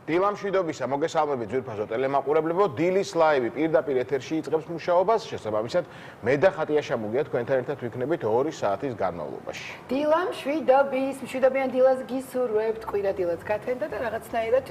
დილამშვიდობისა, მოგესალმებით ძვირფასო ტელემაყურებლებო, დილის ლაივი პირდაპირ ეთერში იწყებს მუშაობას, შესაბამისად, მე და ხატია შამუგია თქვენთან ერთად ვიქნებით 2 საათის განმავლობაში. მშვიდობიან დილას გისურვებთ, კვირა დილაც გათენდა და რაღაცნაირად,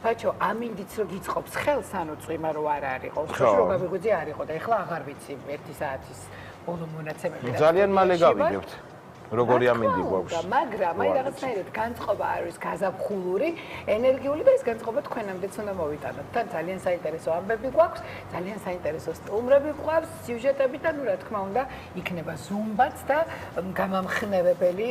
ბაჩო, ამინდიც რო გიწყობს ხელს, ანუ წვიმა რო არ არისო, ხო, გავიღვიძე არისო და ეხლა აღარ ვიცი 1 საათის ბოლო მონაცემები. ძალიან მალე გავიგებთ. როგორი ამინდი გვაქვს. მაგრამ აი რაღაცნაირად განწყობა არის გაზაფხულური, ენერგიული და ეს განწყობა თქვენამდეც უნდა მოვიტანოთ. თან ძალიან საინტერესო ამბები გვაქვს, ძალიან საინტერესო სტუმრები გვაქვს, სიუჟეტები და ნუ რა თქმა უნდა, იქნება ზუმბაც და გამამხნევებელი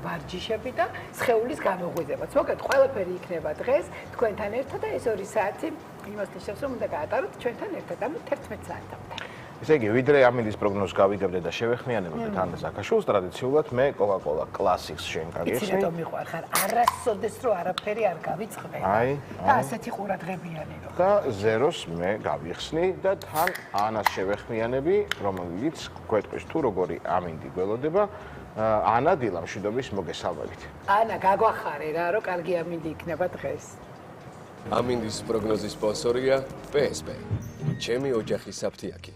ვარჯიშები და სხეულის გამოღვიძებაც. მოგეთ, ყველაფერი იქნება დღეს თქვენთან ერთად და ეს 2 საათი იმას ნიშნავს, რომ უნდა გაატაროთ ჩვენთან ერთად, ანუ 11 საათამდე. ესე იგი, ვიდრე ამინდის პროგნოზს გავიგებდეთ და შევეხმიანებოდეთ ანას აკაშულს, ტრადიციულად მე Coca-Cola Classics შენ გაგიხსნი. იცი რატომ მიყვარ ხარ? არასოდეს რო არაფერი არ გავიწყდე. და ასეთი ყურადღებიანი რო. და ზეროს მე გავიხსნი და თან ანას შევეხმიანები, რომელიც გვეტყვის თუ როგორი ამინდი გველოდება. ანა დილამშვიდობის მოგესალმებით. ანა, გაგვახარე რა, რომ კარგი ამინდი იქნება დღეს. ამინდის პროგნოზის სპონსორია PSP. ჩემი ოჯახის საფთიაქი.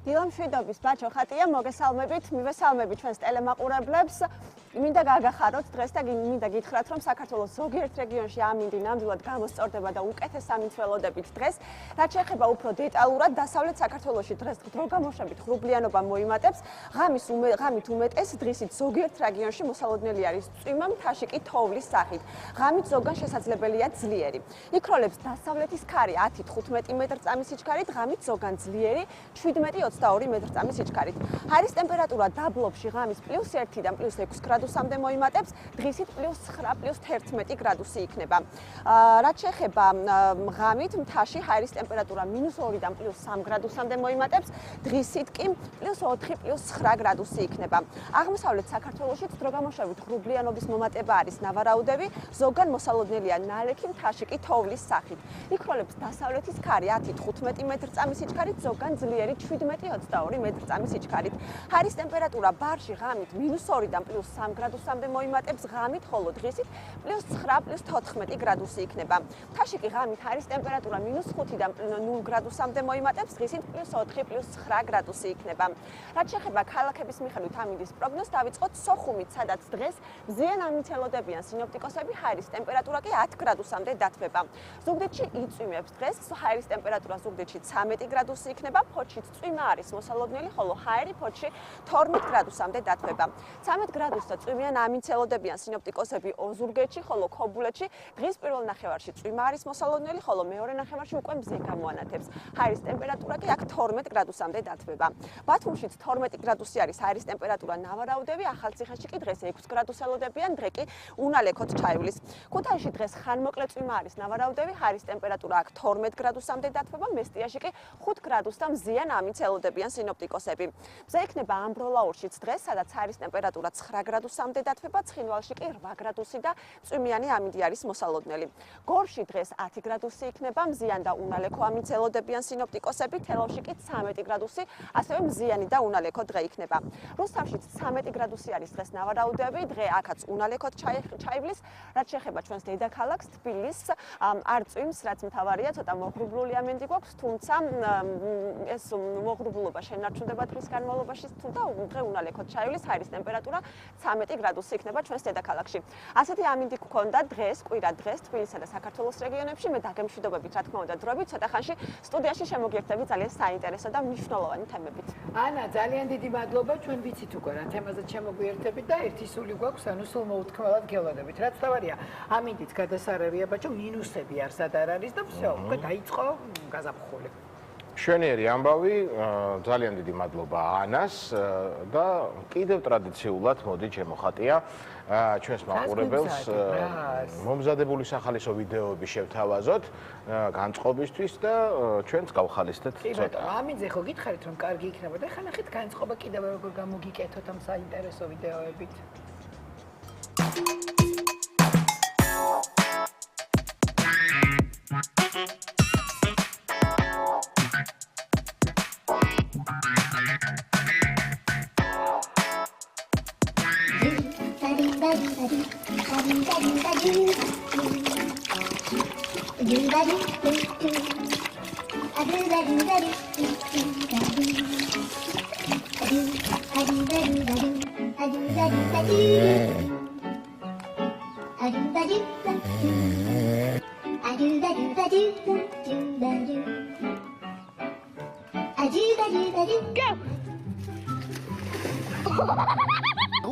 დილამშვიდობის ბაჩო ხატია მოგესალმებით, მივესალმებით ჩვენს ტელემაყურებლებს. მინდა გაგახაროთ დღეს და მინდა გითხრათ, რომ საქართველოს ზოგიერთ რეგიონში ამინდი ნამდვილად გამოსწორდება და უკეთეს ამინდს ველოდებით დღეს. რაც შეეხება უფრო დეტალურად, დასავლეთ საქართველოში დღეს დროგამოშებით ღრუბლიანობა მოიმატებს. ღამით უმეტეს, დღისით ზოგიერთ რეგიონში მოსალოდნელი არის წვიმა, მთაში კი თოვლის სახით. ღამით ზოგან შესაძლებელია ძლიერი. იქროლებს დასავლეთის ქარი 10-15 მეტრწამის სიჩქარით, ღამით ზოგან ძლიერი 17-22 მეტრწამის სიჩქარით. ჰაერის ტემპერატურა დაბლობში ღამის +1-დან +6 გრადუსამდე მოიმატებს, დღისით +9-+11 გრადუსი იქნება. რაც შეეხება ღამით, მთაში ჰაერის ტემპერატურა -2-დან +3 გრადუსამდე მოიმატებს, დღისით კი +4-+9 გრადუსი იქნება. აღმოსავლეთ საქართველოშიც დროგამოშებით ღრუბლიანობის მომატება არის ნავარაუდები, ზოგან მოსალოდნელია ნალექი, მთაში კი თოვლის სახით. იქროლებს დასავლეთის ქარი 10-15 მეტრწამის სიჩქარით, ზოგან ძლიერი 17-22 მეტრწამის სიჩქარით. ჰაერის ტემპერატურა ბარში ღამით -2-დან +3 გრადუსამდე მოიმატებს, ღამით ხოლო დღისით +9-+14 გრადუსი იქნება. მთაში კი ღამით ჰაერის ტემპერატურა -5-დან 0 გრადუსამდე მოიმატებს, დღისით +4-+9 გრადუსი იქნება. რაც შეეხება ქალაქების მიხედვით ამინდის პროგნოზს, დავიწყოთ სოხუმით, სადაც დღეს მზიან ამინდს ელოდებიან სინოპტიკოსები, ჰაერის ტემპერატურა კი 10 გრადუსამდე დათბება. ზუგდიდში იწვიმებს დღეს, ჰაერის ტემპერატურა ზუგდიდში 13 გრადუსი იქნება, ფოთშიც წვიმა არის მოსალოდნელი, ხოლო ჰაერი ფოთში 12 გრადუსამდე დათბება. 13 გრადუსზე წვიმიან ამინდს ელოდებიან სინოპტიკოსები ოზურგეთში, ხოლო ქობულეთში დღის პირველ ნახევარში წვიმა არის მოსალოდნელი, ხოლო მეორე ნახევარში უკვე მზე გამოანათებს. ჰაერის ტემპერატურა კი აქ 12 გრადუსამდე დათბება. ბათუმშიც 12 გრადუსი არის ჰაერის ტემპერატურა ნავარაუდები, ახალციხეში კი დღეს 6 გრადუსს ელოდებიან, დღე კი უნალექოდ ჩაივლის. ქუთაისში დღეს ხანმოკლე წვიმა არის ნავარაუდები, ჰაერის ტემპერატურა აქ 12 გრადუსამდე დათბება, მესტიაში კი 5 გრადუსს და მზიან ამინდს ელოდებიან სინოპტიკოსები. მზე იქნება ამბროლაურშიც დღეს, სადაც ჰაერის ტემპერატურა 9 გრადუსამდე დათბება, ცხინვალში კი 8 გრადუსი და წვიმიანი ამინდი არის მოსალოდნელი. გორში დღეს 10 გრადუსი იქნება, მზიან და უნალექო ამინდს ელოდებიან სინოპტიკოსები, თელავში კი 13 გრადუსი, ასევე მზიანი და უნალექო დღე იქნება. რუსთავშიც 13 გრადუსი არის დღეს ნავარაუდები, დღე აქაც უნალექოდ ჩაივლის, რაც შეეხება ჩვენს დედაქალაქს თბილისს, არ წვიმს, რაც მთავარია, ცოტა მოღრუბლული ამინდი გვაქვს, თუმცა ეს მოღრუბლულობა შენარჩუნდება დღის განმავლობაში, თუმცა დღე უნალექოდ ჩაივლის, ჰაერის ტემპერატურა 13 გრადუსი იქნება ჩვენს დედაქალაქში. ასეთი ამინდი გქონდა დღეს, კვირა დღეს თბილისსა და საქართველოს რეგიონებში. მე დაგემშვიდობებით, რა თქმა უნდა, დროებით, ცოტა ხანში სტუდიაში შემოგიერთდები ძალიან საინტერესო და მნიშვნელოვანი თემებით. ანა, ძალიან დიდი მადლობა, ჩვენ ვიცით უკვე რა თემაზე შემოგვიერთებით და ერთი სული გვაქვს, ანუ სულ მოუთქმელად გელოდებით. რაც თავარია, ამინდით გადასარევია, ბაჭო, მინუსები არსად არ არის და всё, უკვე დაიწყო გაზაფხული. შვენიერი ამბავი, ძალიან დიდი მადლობა ანას და კიდევ ტრადიციულად მოდი ჩემო ხატია ჩვენს მაყურებელს მომზადებული სახალისო ვიდეოები შევთავაზოთ განწყობისთვის და ჩვენც გავხალისდეთ ცოტა. ამინდზე ხო გითხარით რომ კარგი იქნება და ხა ნახეთ განწყობა კიდევ როგორ გამოგიკეთოთ ამ საინტერესო ვიდეოებით. Où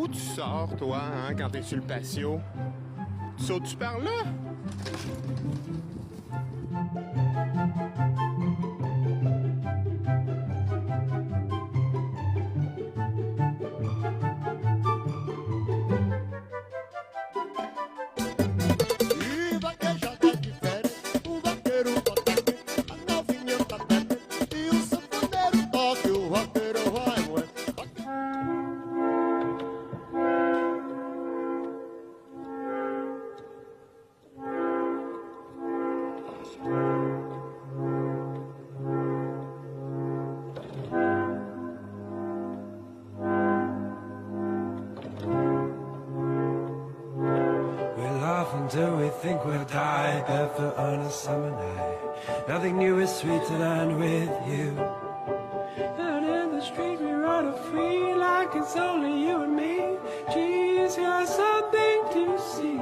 tu sors, toi, hein, quand t'es sur le patio? Tu sautes-tu par là? Until we think we'll die, barefoot on a summer night. Nothing new is sweeter than with you. Out in the street we run free like it's only you and me. Geez, you're something to see.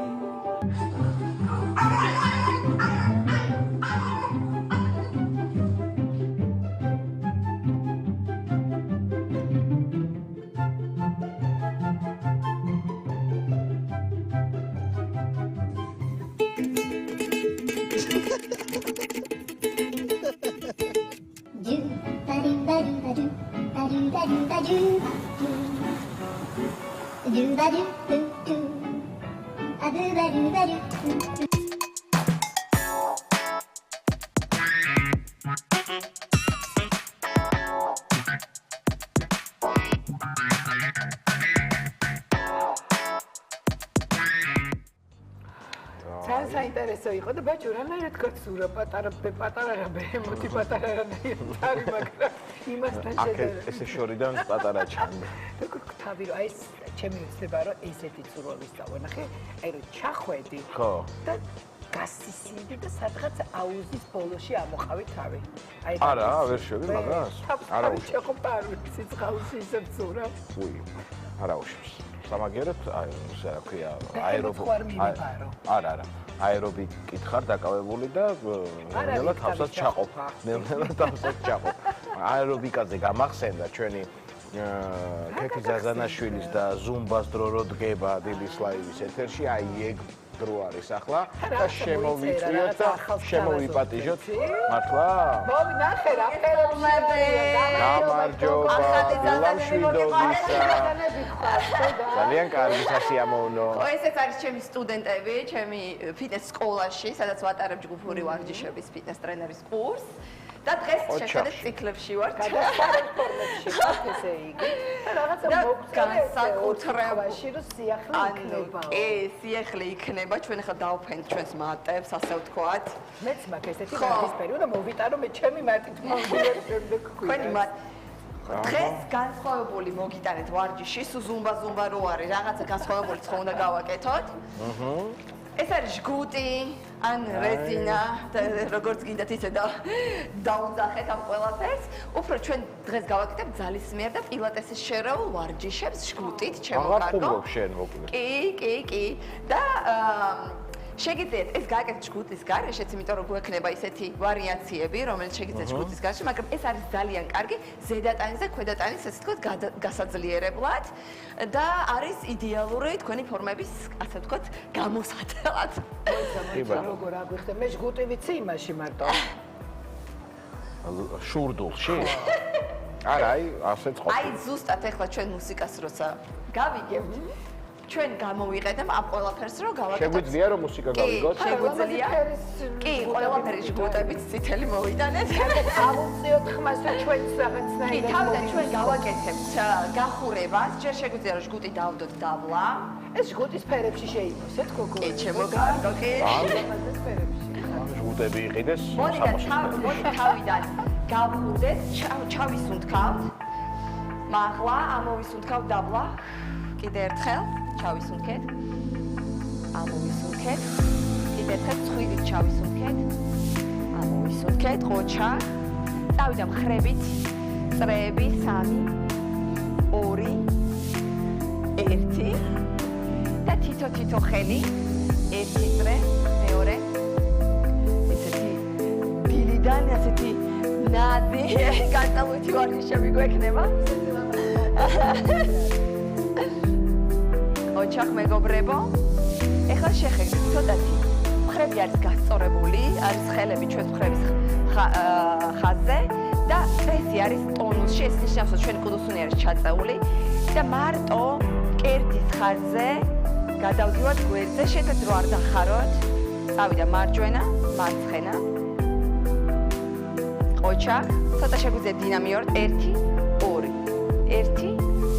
საინტერესო იყო და ბაჭო რანაირად გაცურა პატარა ბეჰემოთი პატარა რანაირად მაგრამ იმასთან შედარებით ესე შორიდან პატარა ჩანდა და თავი რომ აი ეს ჩემი ვეცდება რომ ესეთი წურვა ვისწავლე ნახე აი რომ ჩახვედი ხო და გასისინდი და სადღაც აუზის ბოლოში ამოყავი თავი აი არა ვერ შევი მაგას არა უჩეხო პარვი სიცხაუში ისე წურა უი არა უშავს სამაგერად აი ესე რა ქვია არა აერობიკით ხარ დაკავებული და ნელა თავსაც ჩაყოფ აერობიკაზე გამახსენდა ჩვენი ქექი ზაზანაშვილის და ზუმბას დრო რო დგება დილის ლაივის ეთერში აი ეგ დრო არის ახლა და შემოვიწვიოთ და შემოვიპატიჟოთ მართლა მოვინახე რა ფერებია გამარჯობა დილამშვიდობისა ძალიან კარგი სასიამოვნო ესეც არის ჩემი სტუდენტები ჩემი ფიტნეს სკოლაში სადაც ვატარებ ჯგუფური ვარჯიშების ფიტნეს ტრენერის კურსს და დღეს შეხედეთ ციკლებში ვართ გადასარევ ფორმებში ვართ ესე იგი და რაღაცა განსაკუთრებაში რომ სიახლე იქნება სიახლე იქნება ჩვენ ახლა დავფენთ ჩვენს მატებს ასე ვთქვათ მეც მაგ ესეთი ვარდისფერი უნდა მოვიტარო მე ჩემი მარტით მოვიდე შემდეგ თქვენი დღეს განსხვავებული მოგიტანეთ ვარჯიში ზუმბა რო არის რაღაცა განსხვავებული ცხო უნდა გავაკეთოთ ეს არის ჟგუტი ან რეზინა და როგორც გინდათ ისე დაუნძახეთ ამ ყველაფერს უფრო ჩვენ დღეს გავაკეთებ ძალისმიერ და პილატესის შერეულ ვარჯიშებს ჟგუტით ჩემო კი და შეგიძლიათ ეს გააკეთოთ ჟგუტის გარეშეც იმიტომ რომ გვექნება ისეთი ვარიაციები რომელიც შეგიძლიათ ჟგუტის გარეშე მაგრამ ეს არის ძალიან კარგი ზედატანის და ქვედატანის ესე ვთქვათ გასაძლიერებლად და არის იდეალური თქვენი ფორმების ასე ვთქვათ გამოსატელად როგორ აგვიხსენ მე ჟგუტი ვიცი იმაში მარტო შურდულში არა აი ასეც ყოფილი აი ზუსტად ახლა ჩვენ მუსიკას როცა გავიგებთ ჩვენ გამოვიყენებ ამ ყველაფერს რომ გავაკეთოთ. შეგვიძლია რომ მუსიკა გავიგოთ? შეგვიძლია. კი, ყველაფერი ჟღუტებით წითელი მოვიტანეთ. ავუწიოთ ხმას და ჩვენს რაღაცნაირად. კი, თავიდან ჩვენ გავაკეთებთ გახურებას, ჯერ შეგვიძლია რომ ჟღუტი დავდოთ დაბლა. ეს ჟღუტის ფერებში შეიმოსეთ გოგო. კი, ჩემო კარგო, კი. ამაზე ფერებში. ჟღუტები იყიდეს მოდი თავიდან გავხურდეთ, ჩავისუნთქავთ. მაღლა ამოვისუნთქავთ დაბლა. კიდე ერთხელ ჩავისუნთქეთ. ამოვისუნთქეთ. კიდე ერთხელ ცხვირით ჩავისუნთქეთ. ამოვისუნთქეთ, ყოჩა. წავიდა მხრებით, წრეები 3, 2, 1 და თითო ხელი, 1 წრე, მეორე. ესეთი ბილიდან ასეთი ნადი განტავეთი ვარჯიშები გვექნება. ოჩახ მეგობრებო, ეხლა შეხედეთ ცოტათი. მხრები არის გასწორებული, არის ხელები ჩვენს მხრების ხაზზე და პრესი არის ტონუსში, ეს ნიშნავს, რომ ჩვენი კუდუსუნი არის ჩაწეული და მარტო კერდის ხაზზე გადავდივართ გვერდზე, შეთეთ რო არ დახაროთ. წავიდა მარჯვენა, მარცხენა. ოჩახ, ცოტა შეგვიძლია დინამიორდ 1, 2, 1,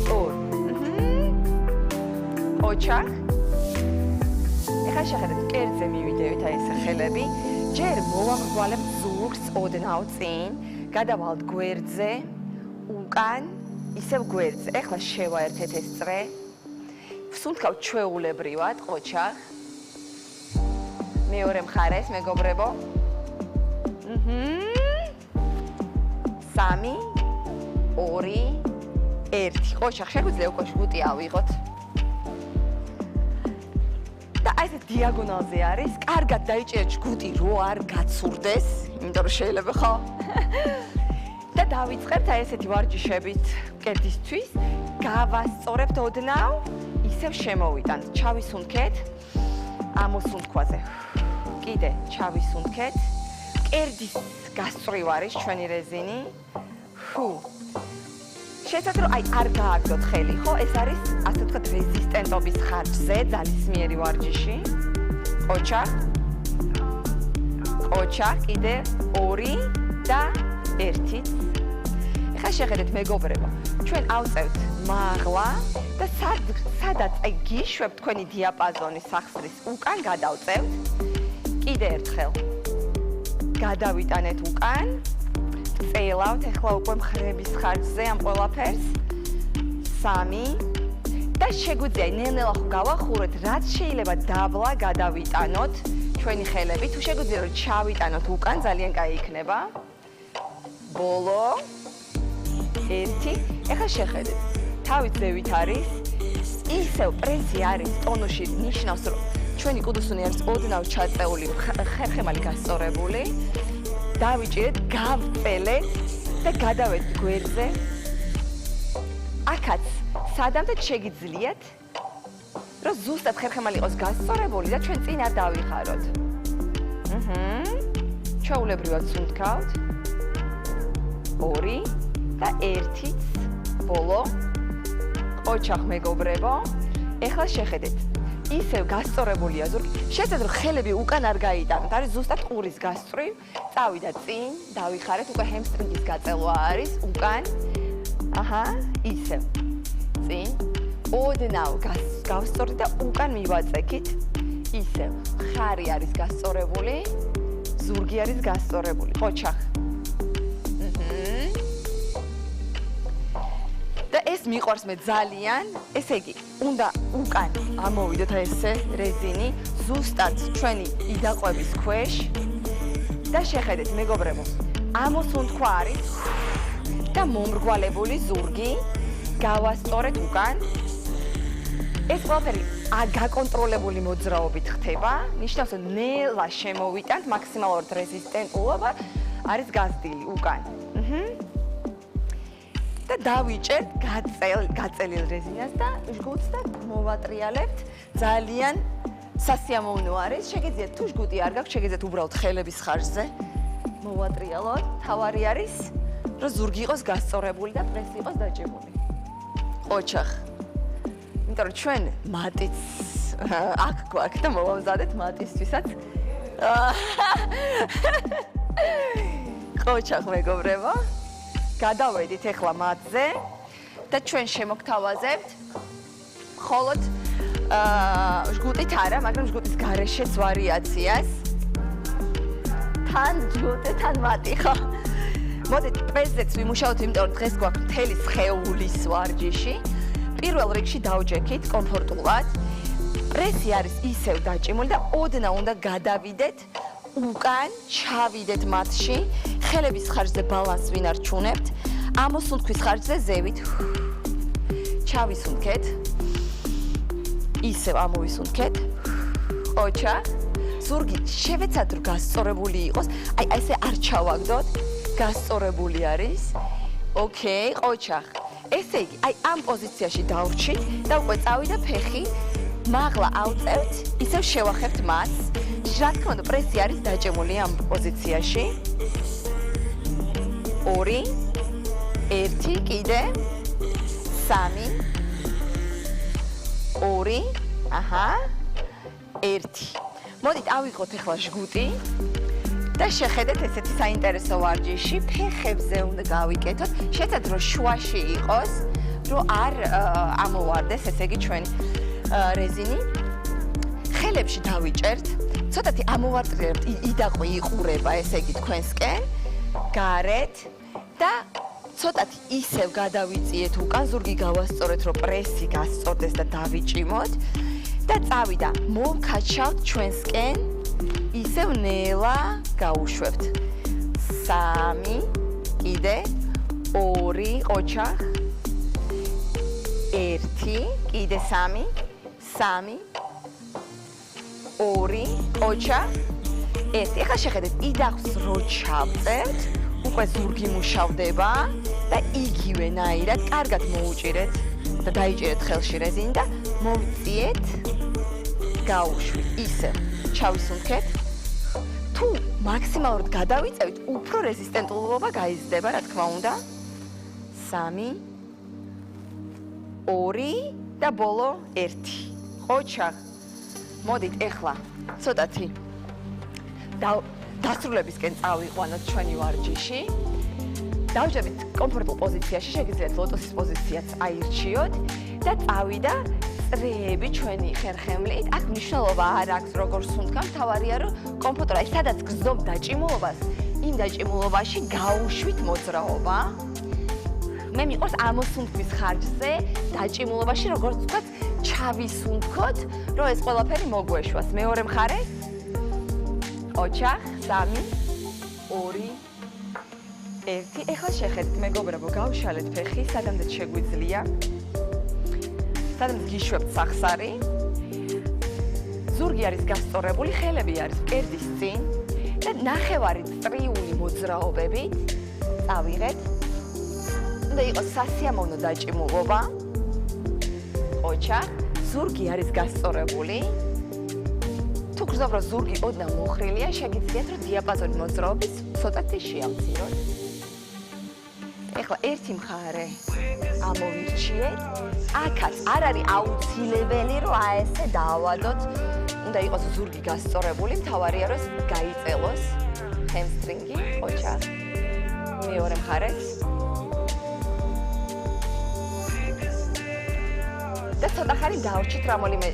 2. ოჩახ. ეხლა შეხედეთ, კერძზე მივიდევით აი ეს ხელები. ჯერ მოვამრგვალებთ ზურგს ოდნავ წინ, გადავალთ გვერდზე, უკან, ისევ გვერდზე. ეხლა შევაერთეთ ეს წრე. ვსუნთქავთ ჩვეულებრივად, ოჩახ. მეორე მხარეს, მეგობრებო. 3, 2, 1. ოჩახ, შეგვიძლია უკვე ჟგუტი ავიღოთ. და აი ეს დიაგონალზე არის, კარგად დაიჭერეთ ჟგუტი, რო არ გაცურდეს, იმიტომ რომ შეიძლება ხო? და დავიწყებთ აი ესეთი ვარჯიშებით კედისთვის, გავასწორებთ ოდნავ, ისევ შემოვიტანთ, ჩავისუნთქეთ ამოსუნთქვაზე. კიდე ჩავისუნთქეთ. კერდის გასწრივ არის ჩვენი რეზინი. შეცდათ რომ აი არ გააგდოთ ხელი, ხო? ეს არის ასე ვთქვათ რეზისტენტობის ხარჯზე ძალისმიერი ვარჯიში. ოჩახ. ოჩახ, კიდე 2 და 1. ეხლა შეხედეთ მეგობრებო, ჩვენ ავწევთ მაღლა და სადაც აი გიშვებთ თქვენი დიაპაზონი სახსრის უკან გადავწევთ. კიდე ერთხელ. გადავიტანეთ უკან. წელავთ ეხლა უკვე მხრების ხარჯზე ამ ყველაფერს. 3 და შეგვიძლია ნელ-ნელა ხო გავახურეთ, რაც შეიძლება დაბლა გადავიტანოთ ჩვენი ხელები. თუ შეგვიძლია რომ ჩავიტანოთ უკან, ძალიან კაი იქნება. ბოლო 1. ეხლა შეხედეთ. თავის ზევით არის. ისევ პრესი არის ტონუსში, ნიშნავს რომ ჩვენი კუდუსუნი არის ოდნავ ჩაწეული, ხერხემალი გასწორებული. დავიჭირეთ, გავწელეთ და გადავედით გვერდზე. აქაც სადამდე შეგიძლიათ, რომ ზუსტად ხერხემალი იყოს გასწორებული და ჩვენ წინ არ დავიხაროთ. ჩვეულებრივად სუნთქავთ. 2 და 1 ბოლო. ოჩახ მეგობრებო, ეხლა შეხედეთ. ისევ გასწორებულია ზურგი. შეძლებთ რომ ხელები უკან არ გაიტანოთ, არის ზუსტად ყურის გასწრივ. წავიდა წინ, დავიხარეთ, უკვე ჰემსტრინგის გაწელვა არის უკან. ისევ. წინ. ოდნავ გავსწორდით და უკან მივაწექით. ისევ. ხარი არის გასწორებული, ზურგი არის გასწორებული. ოჩახ. და ეს მიყვარს მე ძალიან, ესე იგი, უნდა უკან ამოვიდოთ ესე რეზინი, ზუსტად ჩვენი იდაყვების ქვეშ და შეხედეთ მეგობრებო, ამოსუნთქვა არის და მომრგვალებული ზურგი, გავასწორეთ უკან. ეს ყველაფერი გაკონტროლებული მოძრაობით ხდება, ნიშნავს რომ ნელა შემოვიტანთ, მაქსიმალურად რეზისტენტულობა არის გაზრდილი უკან. და დავიჭერთ გაწელილ რეზინას და ჟგუტს და მოვატრიალებთ. ძალიან სასიამოვნო არის. შეგიძლიათ თუ ჟგუტი არ გაქვთ, შეგიძლიათ უბრალოდ ხელების ხარჯზე მოვატრიალოთ. თავარი არის, რომ ზურგი იყოს გასწორებული და პრესი იყოს დაჭებული. ოჩახ. იმიტომ რომ ჩვენ მატიც აქ გვაქვს და მოვამზადეთ მატისთვისაც. ოჩახ მეგობრებო. გადავედით ეხლა მათზე და ჩვენ შემოგთავაზებთ მხოლოდ ჟგუტით არა, მაგრამ ჟგუტის გარეშეც ვარიაციას. თან ჟგუტი, თან მატი, ხო? მოდით პრესზეც ვიმუშაოთ, იმიტომ რომ დღეს გვაქვს მთელი სხეულის ვარჯიში. პირველ რიგში დავჯექით კომფორტულად. პრესი არის ისევ დაჭიმული და ოდნა უნდა გადავიდეთ უკან, ჩავიდეთ მათში, ხელების ხარჯზე ბალანსს ვინარჩუნებთ, ამოსუნთქვის ხარჯზე ზევით. ჩავისუნთქეთ. ისევ ამოვისუნთქეთ. ოჩა. ზურგი შევეცადოთ რომ გასწორებული იყოს. აი ესე არ ჩავაგდოთ. გასწორებული არის. ოკეი, ყოჩახ. ესე იგი, აი ამ პოზიციაში დავრჩით და უკვე წავიდა ფეხი. მაღლა ავწევთ, ისევ შევახებთ მას. რა თქმა უნდა, პრესი არის დაჭემული ამ პოზიციაში. 2 1 კიდე 3 2 აჰა 1 მოდით ავიღოთ ახლა ჟგუტი და შეხედეთ ესეთი საინტერესო ვარჯიში ფეხებზე უნდა გავიკეთოთ შეცადოთ რომ შუაში იყოს რომ არ ამოვარდეს ესე იგი ჩვენი რეზინი ხელებში დავიჭერთ ცოტათი ამოვარტრიებთ იდაყვი იყურება ესე იგი თქვენსკენ გარეთ და ცოტათი ისევ გადავიწიეთ უკან ზურგი გავასწორეთ რომ პრესი გასწორდეს და დავიჭიმოთ და წავიდა მოვკაჩავთ ჩვენსკენ ისევ ნელა გავუშვებთ 3 კიდე 2 ოჩახ 1 კიდე 3 3 2 ოჩახ 1 ეხლა შეხედეთ იდახს რო ჩავწერთ უკვე ზურგი მუშავდება და იგივენაირად კარგად მოუჭირეთ და დაიჭირეთ ხელში რეზინი და მოვიწიეთ გავუშვით ისე ჩავისუნთქეთ თუ მაქსიმალურად გადავიწევით უფრო რეზისტენტულობა გაიზრდება რა თქმა უნდა 3 2 და ბოლო 1 ოჩახ მოდით ეხლა ცოტათი დასრულებისკენ წავიყვანოთ ჩვენი ვარჯიში. დავჯერდით კომფორტულ პოზიციაში, შეგიძლიათ ლოტოსის პოზიციაც აირჩიოთ და წავიდა წრეები ჩვენი ხერხემლით. აქ მნიშვნელობა არ აქვს როგორ სუნთქავთ, თავარია რომ კომფორტულად, აი სადაც გრძნობ დაჭიმულობას, იმ დაჭიმულობაში გაუშვით მოძრაობა. მე მიყვარს ამოსუნთქვის ხარჯზე დაჭიმულობაში როგორც ვთქვათ, ჩავისუნთქოთ, რომ ეს ყველაფერი მოგვეშვას. მეორე მხარე ოჩახ 3 2 1 ეხლა შეხედეთ მეგობრებო გავშალეთ ფეხი სადამდე შეგვიძლია სადამდე გიშვებთ სახსარი ზურგი არის გასწორებული ხელები არის მკერდის წინ და ნახევარი წრიული მოძრაობებით წავიღეთ უნდა იყოს სასიამოვნო დაჭიმულობა ოჩახ ზურგი არის გასწორებული თუ გრძნობ რომ ზურგი ოდნავ მოხრილია, შეგიძლიათ რომ დიაპაზონი მოძრაობის ცოტათი შეამციროთ. ეხლა ერთი მხარე ამოვირჩიეთ. აქაც არ არის აუცილებელი რომ აესე დაავადოთ. უნდა იყოს ზურგი გასწორებული, მთავარია რომ გაიწელოს ჰემსტრინგი, ოჩახ. მეორე მხარეს. და ცოტა ხანი დავრჩით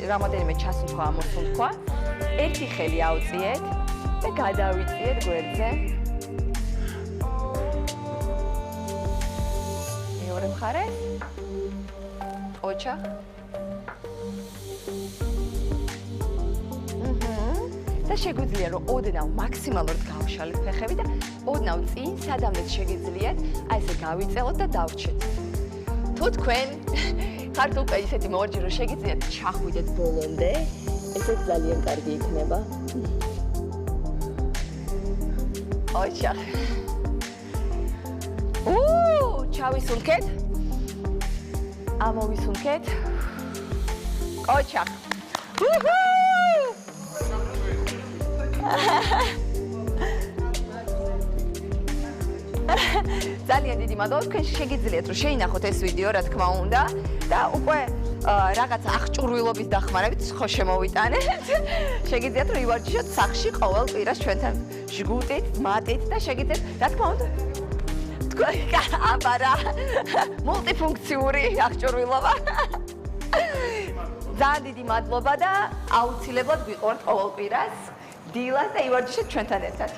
რამოდენიმე ჩასუნთქვა ამოსუნთქვა. ერთი ხელი ავწიეთ და გადავიწიეთ გვერდზე. მეორე მხარე. ოჩახ. და შეგვიძლია რომ ოდნავ მაქსიმალურად გავშალეთ ფეხები და ოდნავ წინ სადამდე შეგიძლიათ აი ესე გავიწელოთ და დავრჩეთ. თუ თქვენ ხართ უკვე ისეთი მოვარჯი რომ შეგიძლიათ ჩახვიდეთ ბოლომდე ესეც ძალიან კარგი იქნება. ოჩახ. ჩავისუნთქეთ. ამოვისუნთქეთ. ოჩახ. ძალიან დიდი მადლობა თქვენ შეგიძლიათ რომ შეინახოთ ეს ვიდეო რა თქმა უნდა და უკვე რაღაც აღჭურვილობის დახმარებით ხო შემოვიტანეთ. შეგიძლიათ რომ ივარჯიშოთ სახლში ყოველ კვირას ჩვენთან ჟგუტით, მატით და შეგიძლიათ რა თქმა უნდა აბარა მულტიფუნქციური აღჭურვილობა. ძალიან დიდი მადლობა და აუცილებლად გვიყვართ ყოველ კვირას დილას და ივარჯიშოთ ჩვენთან ერთად.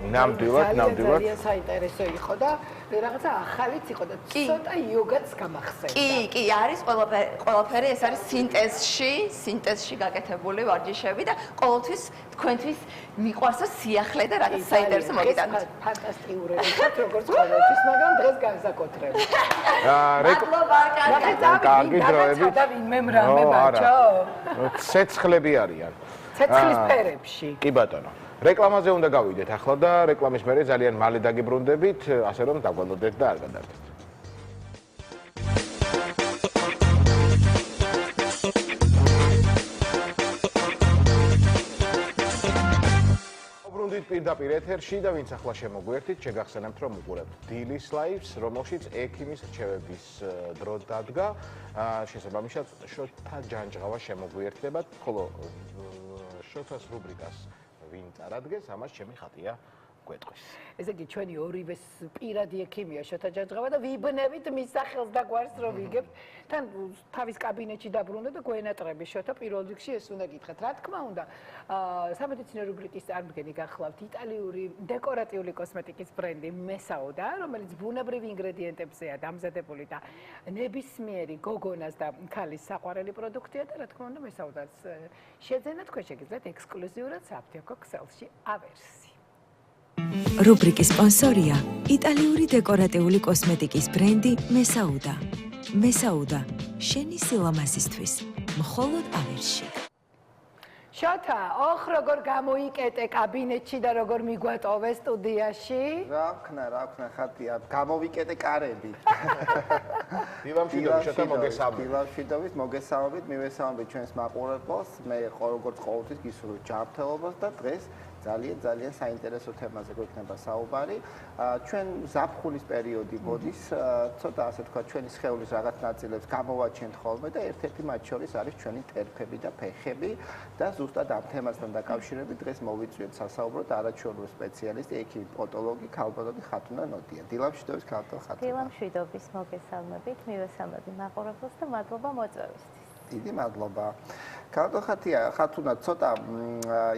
ნამდვილად. ძალიან საინტერესო იყო და რაღაცა ახალიც იყო და ცოტა იოგაც გამახსენდა. კი, არის ყველაფერი ეს არის სინტეზში გაკეთებული ვარჯიშები და ყოველთვის თქვენთვის მიყვარს სიახლე და რაღაც საინტერესო მოგიტანთ. ფანტასტიკური ხართ როგორც ყოველთვის, მაგრამ დღეს განსაკუთრებით. მადლობა, კარგი დროებით. და ვინმე მრამე ბაჭო. ცეცხლები არიან. ცეცხლის ფერებში. კი ბატონო. რეკლამაზე უნდა გავიდეთ ახლა და რეკლამის მერე ძალიან მალე დაგიბრუნდებით, ასე რომ დაგვალოდეთ და არ გადარდეთ. ვუბრუნდით პირდაპირ ეთერში და ვინც ახლა შემოგვიერთით, შეგახსენებთ რომ უყურებთ დილის ლაივს, რომელშიც ექიმის რჩევების დრო დადგა. შესაბამისად, შოთა ჯანჯღავა შემოგვიერთდებათ, ხოლო შოთას რუბრიკას ვინ წარადგენს, ამას ჩემი ხატია გვეტყვის. ესე იგი ჩვენი ორივეს პირადი ექიმია შოთა ჯანჯღავა და ვიბნევით მის სახელს და გვარს რომ ვიგებთ. თან თავის კაბინეტში დაბრუნდა და გვენატრები შოთა პირველ რიგში ეს უნდა გითხრათ. რა თქმა უნდა, სამედიცინო რუბრიკის წარმოდგენი გახლავთ იტალიური დეკორატიული კოსმეტიკის ბრენდი მესაუდა, რომელიც ბუნებრივ ინგრედიენტებზეა დამზადებული და ნებისმიერი გოგონას და ქალის საყვარელი პროდუქტია და რა თქმა უნდა მესაუდას შეძენა თქვენ შეგიძლიათ ექსკლუზიურად საფთიაქო ქსელში ავერსი. რუბრიკის სპონსორია იტალიური დეკორატიული კოსმეტიკის ბრენდი მესაუდა. მესაუდა შენი სილამაზისთვის მხოლოდ ავერსში. შოთა, ოხ როგორ გამოიკეტე კაბინეტში და როგორ მიგვატოვე სტუდიაში? რა ვქნა, ხათია, გამოვიკეტე კარები. დილამშვიდობით შოთა მოგესალმებით. დილამშვიდობით მოგესალმებით, მივესალმებით ჩვენს მაყურებელს. მე როგორც ყოველთვის გისურვებთ ჯანმრთელობას და დღეს ძალიან საინტერესო თემაზე გვექნება საუბარი. ჩვენ ზაფხულის პერიოდი მოდის, ცოტა ასე თქვა, ჩვენი სხეულის რაღაც ნაწილებს გამოვაჩენთ ხოლმე და ერთ-ერთი მათ შორის არის ჩვენი ტერფები და ფეხები და ზუსტად ამ თემასთან დაკავშირებით დღეს მოვიწვიეთ სასაუბროდ არაჩვეულებრივ სპეციალისტი, ექიმი პოდოლოგი ქალბატონი ხათუნა ნოდია. დილამშვიდობის ქალბატონ ხათუნა. დილამშვიდობის მოგესალმებით, მივესალმები მაყურებელს და მადლობა მოწვევისთვის. დიდი მადლობა. ქალბატონ ხათუნა, ცოტა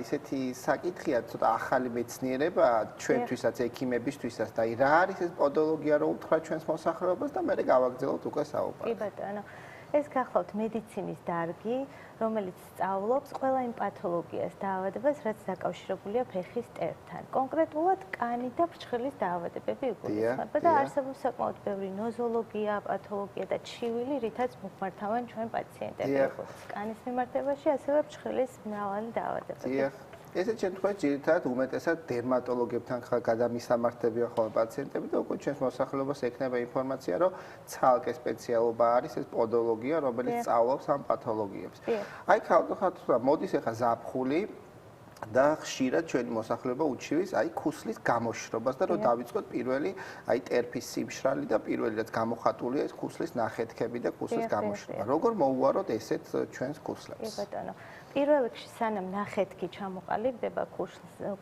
ისეთი საკითხია, ცოტა ახალი მეცნიერება ჩვენთვისაც, ექიმებისთვისაც და რა არის ეს პოდოლოგია, რო უთხრა ჩვენს მოსახლეობას და მე გავაგრძელოთ უკვე საუბარი. კი ბატონო. ეს გახლავთ მედიცინის დარგი, რომელიც სწავლობს ყველა იმ პათოლოგიას, დაავადებას, რაც დაკავშირებულია ფეხის ტერფთან. კონკრეტულად კანი და ფრჩხილის დაავადებები იგულისხმება და არსებობს საკმაოდ ბევრი ნოზოლოგია, პათოლოგია და ჩივილი, რითაც მოხმართავენ ჩვენ პაციენტები, როგორც კანის მიმართებაში, ასევე ფრჩხილის მრავალი დაავადებები. ესეც შემთხვევაში ძირითადად უმეტესად დერმატოლოგებთან გადამისამართებია ხოლმე პაციენტები და უკვე ჩვენს მოსახლეობას ექნება ინფორმაცია, რომ ცალკე სპეციალობა არის ეს პოდოლოგია, რომელიც სწავლობს ამ პათოლოგიებს. აი ქალბატონ, მოდის ახლა ზაფხული და ხშირად ჩვენი მოსახლეობა უჩივის აი ქუსლის გამოშრობას და რომ დავიწყოთ პირველი აი ტერფის სიმშრალი და პირველი რაც გამოხატულია ეს ქუსლის ნახეთქები და ქუსლის გამოშრობა. როგორ მოუვაროთ ესეთ ჩვენს ქუსლებს? კი ბატონო. პირველ რიგში სანამ ნახეთქი ჩამოყალიბდება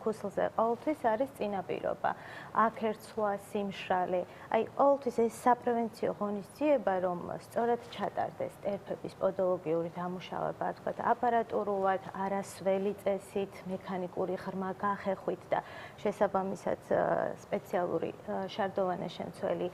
ქუსლზე, ყოველთვის არის წინაპირობა. აქერცვა, სიმშრალე. აი ყოველთვის ეს საპრევენციო ღონისძიება, რომ სწორად ჩატარდეს ტერფების პოდოლოგიური დამუშავება, თქვათ აპარატურულად, არასველი წესით, მექანიკური ღრმა გახეხვით და შესაბამისად სპეციალური შარდოვანა შემცველი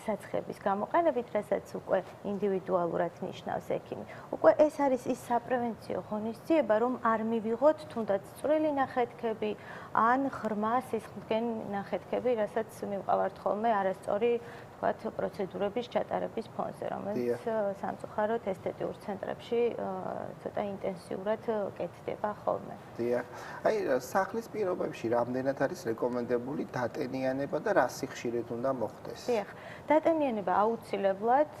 საცხების გამოყენებით, რასაც უკვე ინდივიდუალურად ნიშნავს ექიმი. უკვე ეს არის ის საპრევენციო ღონისძიება, რომ არ მივიღოთ თუნდაც წვრილი ნახეთქები ან ღრმა სისხლგენ ნახეთქები, რასაც მივყავართ ხოლმე არასწორი თქვათ პროცედურების ჩატარების ფონზე, რომელიც სამწუხაროდ ესთეტიურ ცენტრებში ცოტა ინტენსიურად კეთდება ხოლმე. დიახ. აი სახლის პირობებში რამდენად არის რეკომენდებული დატენიანება და რა სიხშირით უნდა მოხდეს? დიახ. დატენიანება აუცილებლად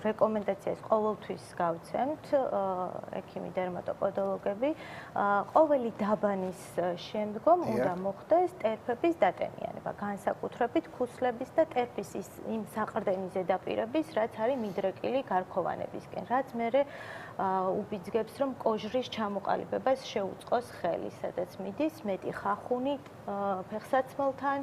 რეკომენდაციას ყოველთვის გავცემთ ექიმი დერმატოპოდოლოგები. ყოველი დაბანის შემდგომ უნდა მოხდეს ტერფების დატენიანება, განსაკუთრებით ქუსლების და ტერფის ის იმ საყრდენი ზედაპირების, რაც არის მიდრეკილი გარქოვანებისკენ, რაც მერე უბიძგებს, რომ კოჟრის ჩამოყალიბებას შეუწყოს ხელი, სადაც მიდის მეტი ხახუნი ფეხსაცმელთან,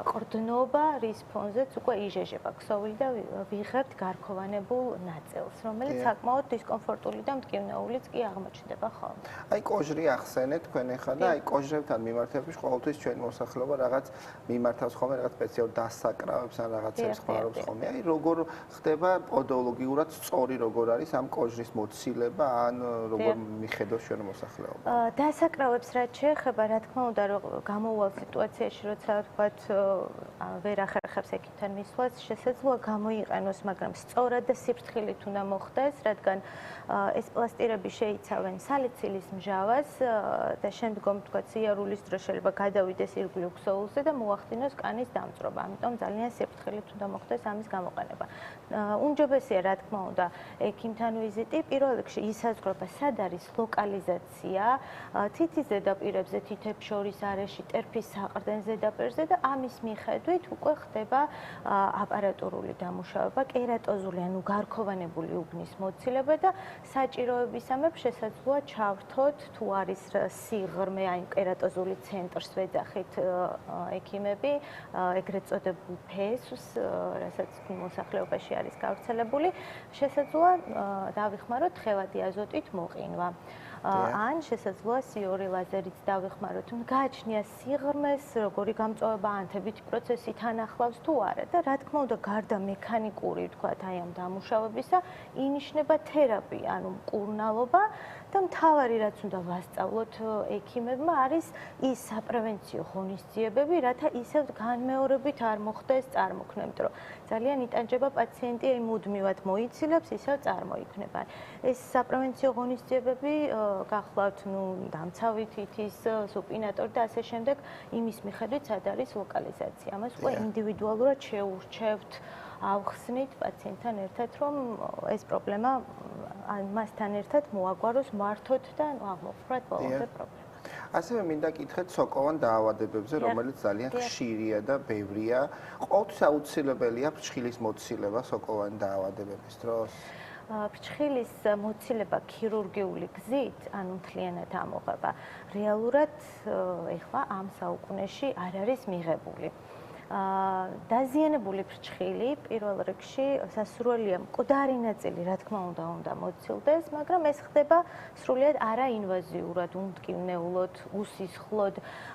ყრდნობა, რის ფონზეც უკვე იჟეჟება ქსოვილი და ვიღებთ გარქოვანებულ ნაწილს, რომელიც საკმაოდ დისკომფორტული და მტკივნეულიც კი აღმოჩნდება ხოლმე. აი კოჟრი ახსენეთ თქვენ ახლა და აი კოჟრებთან მიმართებაში ყოველთვის ჩვენი მოსახლეობა რაღაც მიმართავს ხოლმე რაღაც სპეციალურ დასაკრავებს ან რაღაცებს ხმარობს ხოლმე. აი როგორ ხდება პოდოლოგიურად სწორი როგორ არის ამ კოჟრის მოცილება ან როგორ მიხედავს ჩვენ მოსახლეობა? დასაკრავებს რაც შეეხება, რა თქმა უნდა, რომ გამოუვალ სიტუაციაში, როცა ვთქვათ, ვერ ახერხებს ექიმთან მისვლას, შესაძლოა გამოიყენოს, მაგრამ სწორად და სიფრთხილით უნდა მოხდეს, რადგან ეს პლასტირები შეიცავენ სალიცილის მჟავას და შემდგომ ვთქვათ, სიარულის დროს შეიძლება გადავიდეს ირგვლივ ქსოვილზე და მოახდინოს კანის დამწვრობა. ამიტომ ძალიან სიფრთხილით უნდა მოხდეს ამის გამოყენება. უმჯობესია, რა თქმა უნდა, ექიმთან ვიზიტი, პირველ რიგში ისაზღვრება, სად არის ლოკალიზაცია, თითის ზედაპირებზე, თითებს შორის არეში, ტერფის საყრდენ ზედაპირზე და ამის მიხედვით უკვე ხდება აპარატურული დამუშავება, კერატოზული, ანუ გარქოვანებული უბნის მოცილება და საჭიროებისამებრ შესაძლოა ჩავრთოთ, თუ არის სიღრმე, აი კერატოზული ცენტრს ვეძახით ექიმები, ეგრეთ წოდებულ ფესვს, რასაც მოსახლეობაში არის გავრცელებული, შესაძლოა დავიხმაროთ თხევადი აზოტით მოყინვა. ან შესაძლოა CO2 ლაზერით დავეხმაროთ, თუ გააჩნია სიღრმეს, როგორი გამწვავება, ანთებითი პროცესი თან ახლავს თუ არა და რა თქმა უნდა, გარდა მექანიკური, ვთქვათ, აი ამ დამუშავებისა, ინიშნება თერაპია, ანუ მკურნალობა და მთავარი რაც უნდა ვასწავლოთ ექიმებმა არის ის საპრევენციო ღონისძიებები, რათა ისევ განმეორებით არ მოხდეს წარმოქმნა, იმიტომ რომ ძალიან იტანჯება პაციენტი, აი მუდმივად მოიცილებს, ისევ წარმოიქმნება. ეს საპრევენციო ღონისძიებები გახლავთ, დამცავი თითის, სუპინატორი და ასე შემდეგ, იმის მიხედვით სად არის ლოკალიზაცია. ამას უკვე ინდივიდუალურად შეურჩევთ, ავხსნით პაციენტთან ერთად, რომ ეს პრობლემა მასთან ერთად მოაგვაროს, მართოთ და აღმოფხვრათ ბოლომდე პრობლემა. ასევე მინდა კითხეთ სოკოვან დაავადებებზე, რომელიც ძალიან ხშირია და ბევრია. ყოველთვის აუცილებელია ფრჩხილის მოცილება სოკოვანი დაავადებების დროს? ფრჩხილის მოცილება ქირურგიული გზით, ანუ მთლიანად ამოღება, რეალურად ეხლა ამ საუკუნეში არ არის მიღებული. დაზიანებული ფრჩხილი პირველ რიგში სასურველია მკვდარი ნაწილი, რა თქმა უნდა მოცილდეს, მაგრამ ეს ხდება სრულიად არაინვაზიურად, უმტკივნეულოდ, უსისხლოდ.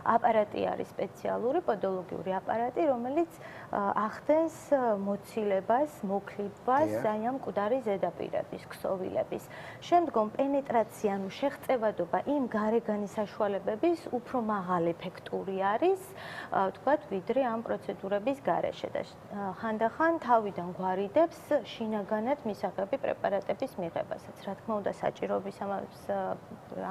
აპარატი არის სპეციალური პოდოლოგიური აპარატი, რომელიც ახდენს მოცილებას, მოკლებას აი ამ მკვდარი ზედაპირების, ქსოვილების. შემდგომ პენეტრაცია, ანუ შეღწევადობა იმ გარეგანი საშუალებების უფრო მაღალი ეფექტური არის, ვთქვათ, ვიდრე ამ პროცედურების გარეშე და ხანდახან თავიდან გვარიდებს შინაგანად მისაღები პრეპარატების მიღებასაც. რა თქმა უნდა, საჭიროების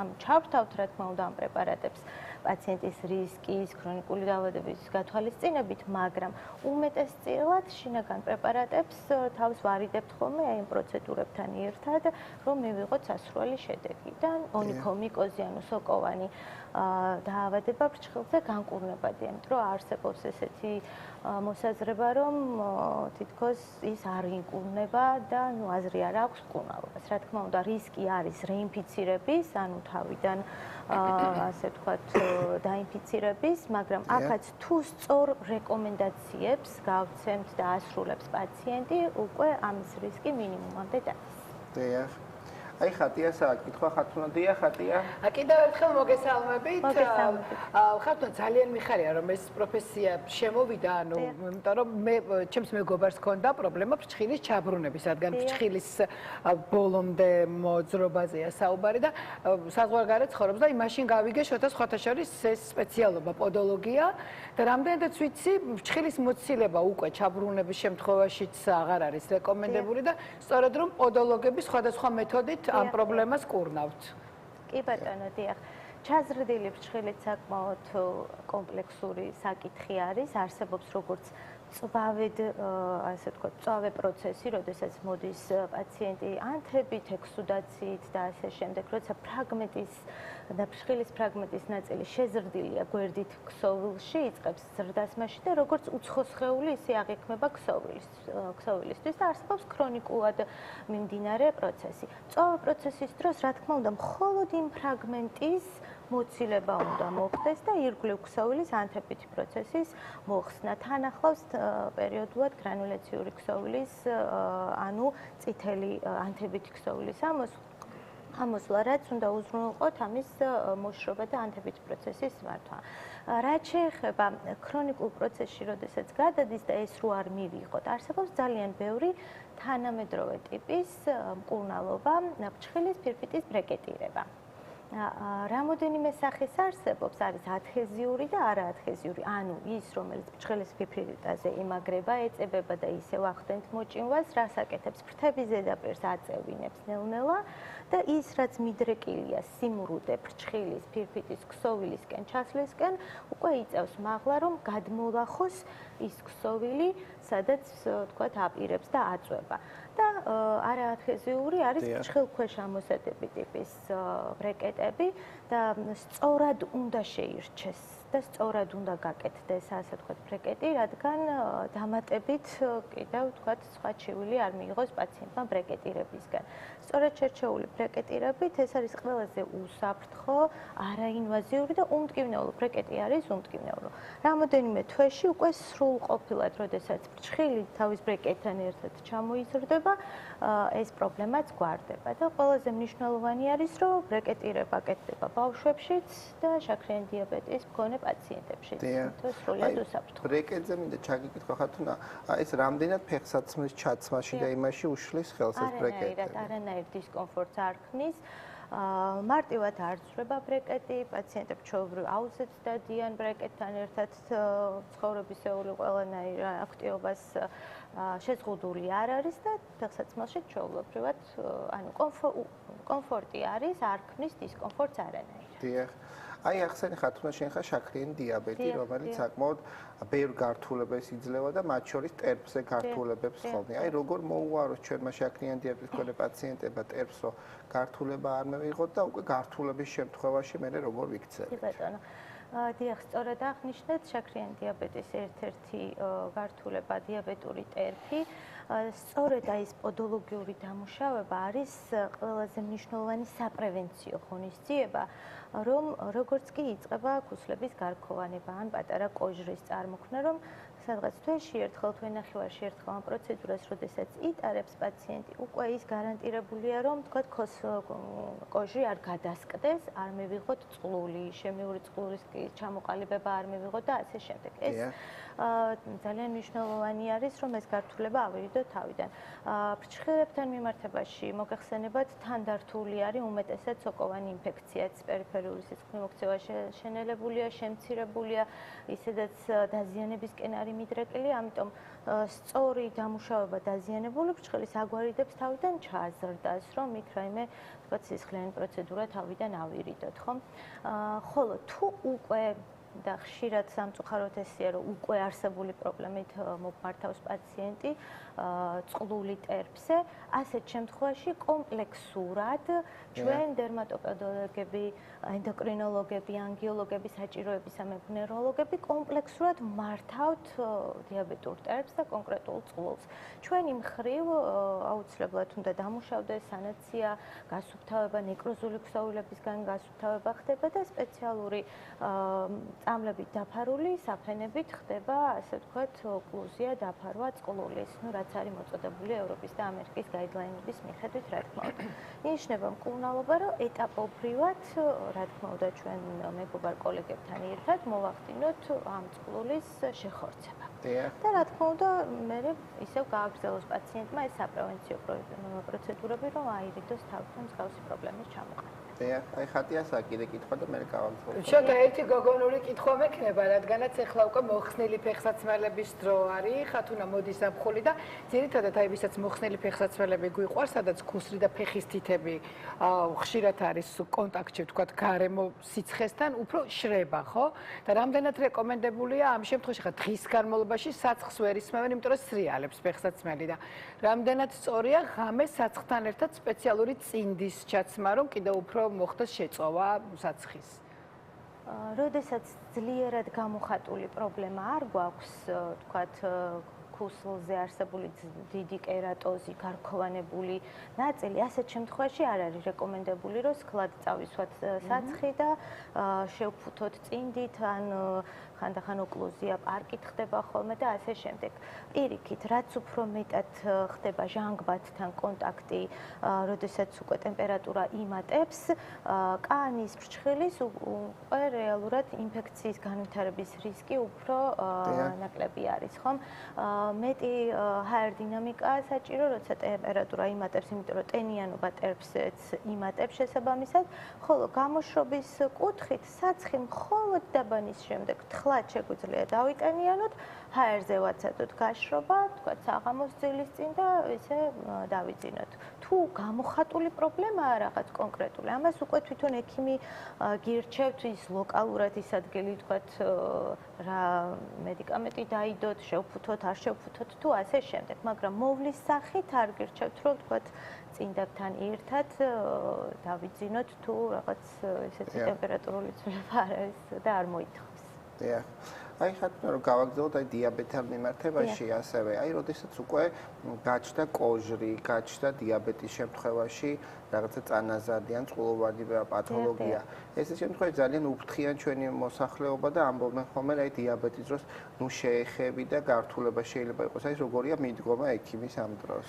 ამ ჩავრთავთ, რა თქმა უნდა, ამ პრეპარატებს პაციენტის რისკის, ქრონიკული დაავადების გათვალისწინებით, მაგრამ უმეტესწილად შინაგან პრეპარატებს თავს ვარიდებთ ხოლმე აი ამ პროცედურებთან ერთად, რომ მივიღოთ სასურველი შედეგი და ონიქომიკოზი, ანუ სოკოვანი დაავადება ფრჩხილზე განკურნებადია, იმიტომ რომ არსებობს ესეთი მოსაზრება, რომ თითქოს ის არ ინკურნება და აზრი არ აქვს მკურნალობას. რა თქმა უნდა, რისკი არის რეინფიცირების, ანუ თავიდან ასე ვთქვათ, დაინფიცირების, მაგრამ აქაც თუ სწორ რეკომენდაციებს გავცემთ და ასრულებს პაციენტი, უკვე ამის რისკი მინიმუმამდე დადის. დიახ. აი ხატია საკითხვა ხათუნა დია ხატია. კიდევ ერთხელ მოგესალმებით. ხათუნა ძალიან მიხარია რომ ეს პროფესია შემოვიდა, ანუ იმიტომ რომ მე ჩემს მეგობარს ჰქონდა პრობლემა ფრჩხილის ჩაბრუნების, რადგან ფრჩხილის ბოლომდე მოძრობაზეა საუბარი და საზღვარგარეთ ცხოვრობს და იმაშინ გავიგე შოთა სხვათა შორის ეს სპეციალობა პოდოლოგია და რამდენადაც ვიცი ფრჩხილის მოცილება უკვე ჩაბრუნების შემთხვევაშიც აღარ არის რეკომენდებული და სწორედ რომ პოდოლოგები სხვადასხვა მეთოდით ამ პრობლემას კურნავთ. კი ბატონო, დიახ. ჩაზრდილი ფრჩხილით საკმაოდ კომპლექსური საკითხი არის, არსებობს როგორც წვავედ, ასე ვთქვათ, წვავე პროცესი, როდესაც მოდის პაციენტი ანთებით, ექსუდაციით და ასე შემდეგ, როცა ფრაგმენტის და ფრშხილის ფრაგმენტის ნაწილი შეზრდილია გვერდით ქსოვილში, იწყებს ზრდას მაშინ და როგორც უცხო სხეული ისე აღიქმება ქსოვილისთვის და არსებობს ქრონიკულად მიმდინარე პროცესი. წვავე პროცესის დროს, რა თქმა უნდა, მხოლოდ იმ ფრაგმენტის მოცილება უნდა მოხდეს და ირგვლივ ქსოვილის ანთებითი პროცესის მოხსნა. თან ახლავს პერიოდულად გრანულაციური ქსოვილის, ანუ წითელი ანთებითი ქსოვილის ამოსვლა, რაც უნდა უზრუნველყოთ ამის მოშრობა და ანთებითი პროცესის მართვა. რაც შეეხება ქრონიკულ პროცესში, როდესაც გადადის და ეს რო არ მივიღოთ, არსებობს ძალიან ბევრი თანამედროვე ტიპის მკურნალობა, ფრჩხილის ფირფიტის ბრეკეტირება. რამოდენიმე სახის არსებობს, არის ადჰეზიური და არაადჰეზიური, ანუ ის, რომელიც ფრჩხილის ფირფიტაზე იმაგრება, ეწებება და ისევ ახდენთ მოჭინვას, რას აკეთებს, ფრთების ზედაპირს აწევინებს ნელ-ნელა და ის, რაც მიდრეკილია სიმრუდე ფრჩხილის ფირფიტის ქსოვილისკენ ჩასვლისკენ, უკვე იწევს მაღლა, რომ გადმოლახოს ის ქსოვილი, სადაც, თქვათ, აპირებს და აწვება. და არაადჰეზიური არის ფრჩხილქვეშა მოსადები ტიპის ბრეკეტები და სწორად უნდა შეირჩეს და სწორად უნდა გაკეთდეს, ასე ვთქვათ, ბრეკეტი, რადგან დამატებით კიდევ, ვთქვათ, სხვა ჩივილი არ მიიღოს პაციენტმა ბრეკეტირებისგან. სწორად შერჩეული ბრეკეტირებით ეს არის ყველაზე უსაფრთხო, არაინვაზიური და უმტკივნეულო. ბრეკეტი არის უმტკივნეულო. რამოდენიმე თვეში უკვე სრულყოფილად, როდესაც ფრჩხილი თავის ბრეკეტთან ერთად ჩამოიზრდება, ეს პრობლემაც გვარდება და ყველაზე მნიშვნელოვანი არის, რომ ბრეკეტირება კეთდება ბავშვებშიც და შაქრიანი დიაბეტის მქონე პაციენტებშიც. სრულად უსაფრთხო. ბრეკეტზე მინდა ჩაგიკითხო ხათუნა, ეს რამდენად ფეხსაცმლის ჩაცმაში და იმაში უშლის ხელს ეს ბრეკეტი? არანაირ დისკომფორტს არ ქმნის. მარტივად არ ძვრება ბრეკეტი, პაციენტები ჩვეულებრივ აუზებს დადიან ბრეკეტთან ერთად ცხოვრებისეული ყველანაირ აქტივობას შეზღუდული არ არის და ფეხსაცმელში ჩვეულებრივად ანუ კომფორტი არის, არ ქმნის დისკომფორტს არანაირ. დიახ. აი ახსენე ხათუნა შენ ხარ შაქრიანი დიაბეტი, რომელიც საკმაოდ ბევრ გართულებას იძლევა და მათ შორის ტერფზე გართულებებს ხოლმე. აი როგორ მოუაროს ჩვენმა შაქრიანი დიაბეტის მქონე პაციენტებმა ტერფს, რომ გართულება არ მივიღოთ და უკვე გართულების შემთხვევაში მე როგორ ვიქცევთ? კი ბატონო. დიახ, სწორად აღნიშნეთ, შაქრიანი დიაბეტის ერთ-ერთი გართულება დიაბეტური ტერფი. სწორედ აი ეს პოდოლოგიური დამუშავება არის ყველაზე მნიშვნელოვანი საპრევენციო ღონისძიება, რომ როგორც კი იწყება ქუსლების გარქოვანება ან პატარა კოჟრის წარმოქმნა, რომ სადღაც თვეში ერთხელ თუ ნახევარში ერთხელ ამ პროცედურას, როდესაც იტარებს პაციენტი, უკვე ის გარანტირებულია, რომ თქვათ კოჟრი არ გადასკდეს, არ მივიღოთ წყლული, შემიური წყლულის ჩამოყალიბება არ მივიღოთ და ასე შემდეგ. ეს ძალიან მნიშვნელოვანი არის, რომ ეს გართულება ავირიდოთ თავიდან. ფრჩხილებთან მიმართებაში მოგეხსენებათ, თანდართული არის უმეტესად სოკოვანი ინფექციაც, პერიფერიული სისხლის მოქცევა შენელებულია, შემცირებულია, ისედაც დაზიანებისკენ არის მიდრეკილი, ამიტომ სწორი დამუშავება დაზიანებული ფრჩხილის აგვარიდებს თავიდან ჩაზრდას, რომ იქ რაიმე თქვათ სისხლიანი პროცედურა თავიდან ავირიდოთ, ხო? ხოლო თუ უკვე და ხშირად სამწუხაროდ ესეა, რომ უკვე არსებული პრობლემით მოგმართავს პაციენტი წყლული ტერფზე, ასეთ შემთხვევაში კომპლექსურად ჩვენ დერმატოპოდოლოგები, ენდოკრინოლოგები, ანგიოლოგები, საჭიროების სამეურნეოლოგები კომპლექსურად მართავთ დიაბეტურ ტერფს და კონკრეტულ წყლულს. ჩვენი მხრივ აუცილებლად უნდა დამუშავდეს სანაცია, გასუფთავება, ნეკროზული ქსოვილებისგან გასუფთავება ხდება და სპეციალური წამლებით დაფარული საფენებით ხდება, ასე ვთქვათ, ოკლუზია დაფარვა წყლულის, რაც არის მოწოდებული ევროპის და ამერიკის გაიდლაინების მიხედვით, რა თქმა უნდა. ნიშნება მკურნალობა, რომ ეტაპობრივად, რა თქმა უნდა, ჩვენ მეგობარ კოლეგებთან ერთად მოვახდინოთ ამ წყლულის შეხორცება. და რა თქმა უნდა, მე ისევ გააგრძელოს პაციენტმა ეს საპრევენციო პროცედურები, რომ აირიდოს თავიდან მსგავსი პრობლემის ჩამოყალიბება. აი ხატია საკიდე კითხვა და მე გავაგზავნე. შოთა ერთი გოგონური კითხვა მექნება, რადგანაც ეხლა უკვე მოხსნილი ფეხსაცმელების დრო არის, ხათუნა მოდის აფხული და ძირითადად აი ვისაც მოხსნილი ფეხსაცმელები გვიყვარს, სადაც ქუსლი და ფეხის თითები ხშირად არის კონტაქტში, ვთქვათ, გარემო სიცხესთან, უფრო შრება, ხო? და რამდენად რეკომენდებულია ამ შემთხვევაში ხა დღის განმავლობაში საცხს ვერ ისმევენ, იმიტომ რომ სრიალებს ფეხსაცმელი და რამდენად სწორია ღამე საცხთან ერთად სპეციალური წინდის ჩაცმა, რომ კიდევ უფრო მოხდეს შეწოვა საცხის. როდესაც ძლიერად გამოხატული პრობლემა არ გვაქვს, თქვათ, ქუსლზე არსებული დიდი კერატოზი, გარქოვანებული ნაწილი, ასეთ შემთხვევაში არ არის რეკომენდებული, რომ სქლად წავისვათ საცხი და შევფუთოთ წინდით, ან ხანდახან ოკლუზია პარკით ხდება ხოლმე და ასე შემდეგ. პირიქით, რაც უფრო მეტად ხდება ჟანგბადთან კონტაქტი, როდესაც უკვე ტემპერატურა იმატებს, კანის ფრჩხილის უკვე რეალურად ინფექციის განვითარების რისკი უფრო ნაკლები არის, ხომ? მეტი ჰაერდინამიკა საჭირო, როცა ტემპერატურა იმატებს, იმიტომ რომ ტენიანობა ტერფსეც იმატებს შესაბამისად, ხოლო გამოშრობის კუთხით საცხი მხოლოდ დაბანის შემდეგ თხლად შეგვიძლია დავიტენიანოთ, ჰაერზე ვაცადოთ გაშრობა, თქვა საღამოს ძილის წინ და ესე დავიძინოთ. თუ გამოხატული პრობლემაა რაღაც კონკრეტული, ამას უკვე თვითონ ექიმი გირჩევთ ის ლოკალურად ის ადგილი, თქვა რა მედიკამენტი დაიდოთ, შევფუთოთ, არ შევფუთოთ თუ ასე შემდეგ, მაგრამ მოვლის სახით არ გირჩევთ, რომ თქვა წინდაბთან ერთად დავიძინოთ თუ რაღაც ესეთი ტემპერატურული ცვლილება არ არის და არ მოითხოვს. დიახ. აი ხათუნა რომ გავაგზავნოთ აი დიაბეტთან მიმართებაში ასევე, აი როდესაც უკვე გაჩნდა კოჟრი, გაჩნდა დიაბეტის შემთხვევაში რაღაცა წანაზარდი ან წყლოვანი პათოლოგია. ესე შემთხვევაში ძალიან უფრთხიან ჩვენი მოსახლეობა და ამბობენ ხოლმე აი დიაბეტის დროს ნუ შეეხები და გართულება შეიძლება იყოს. აი როგორია მიდგომა ექიმის ამ დროს?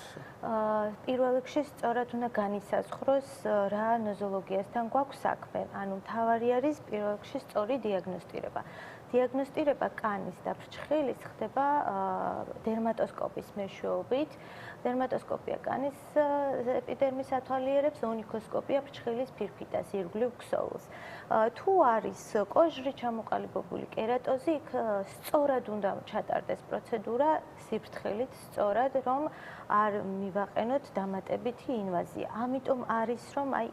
პირველ რიგში სწორად უნდა განისაზღვროს რა ნოზოლოგიასთან გვაქვს საქმე. ანუ მთავარი არის პირველ რიგში სწორი დიაგნოსტირება. დიაგნოსტირება კანის და ფრჩხილის ხდება დერმატოსკოპის მეშვეობით. დერმატოსკოპია კანის ეპიდერმის ათვალიერებს, ონიქოსკოპია ფრჩხილის ფირფიტას, ირგვლივ ქსოვილს. თუ არის კოჟრი ჩამოყალიბებული კერატოზი, იქ სწორად უნდა ჩატარდეს პროცედურა სიფრთხილით, სწორად, რომ არ მივაყენოთ დამატებითი ინვაზია. ამიტომ არის, რომ აი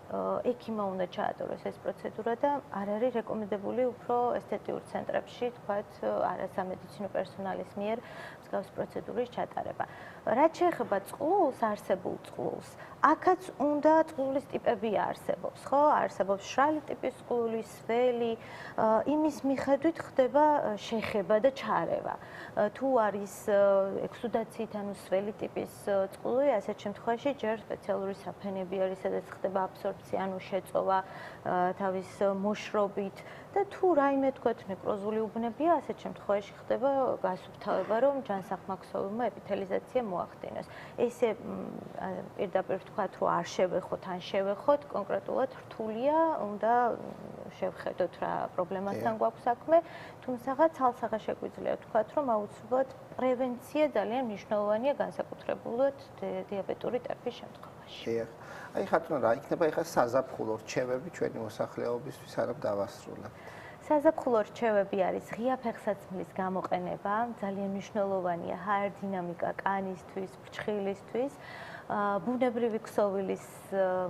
ექიმმა უნდა ჩაატაროს ეს პროცედურა და არ არის რეკომენდებული უფრო ესთეტიურ ცენტრებში, თქვათ, არასამედიცინო პერსონალის მიერ მსგავს პროცედურის ჩატარება. რაც შეეხება წყლულს, არსებულ წყლულს, აქაც უნდა წყლულის ტიპები არსებობს, ხო? არსებობს შრალი ტიპის წყლული, სველი, იმის მიხედვით ხდება შეხება და ჩარევა. თუ არის ექსუდაციით, ანუ სველი ტიპის წყლული, ასეთ შემთხვევაში ჯერ სპეციალური საფენები არის, სადაც ხდება აბსორბცია, ანუ შეწოვა თავის მოშრობით და თუ რაიმე თქვათ ნეკროზული უბნებია, ასეთ შემთხვევაში ხდება გასუფთავება, რომ ჯანსაღმაქსოვილმა ეპითელიზაცია მოახდინოს. ესე პირდაპირ ვთქვათ, რომ არ შევეხოთ, ან შევეხოთ, კონკრეტულად რთულია, უნდა შევხედოთ რა პრობლემასთან გვაქვს საქმე, თუმცა ცალსაღა შეგვიძლია ვთქვათ, რომ აუცილებლად პრევენცია ძალიან მნიშვნელოვანია განსაკუთრებულად დიაბეტური ტერფის შემთხვევაში. დიახ. აი ხათუნა რა იქნება ახლა საზაფხულო რჩევები ჩვენი მოსახლეობისთვის, სანამ დავასრულებთ? საზაფხულო რჩევები არის ღია ფეხსაცმლის გამოყენება, ძალიან მნიშვნელოვანია ჰაერდინამიკა კანისთვის, ფრჩხილისთვის, ბუნებრივი ქსოვილის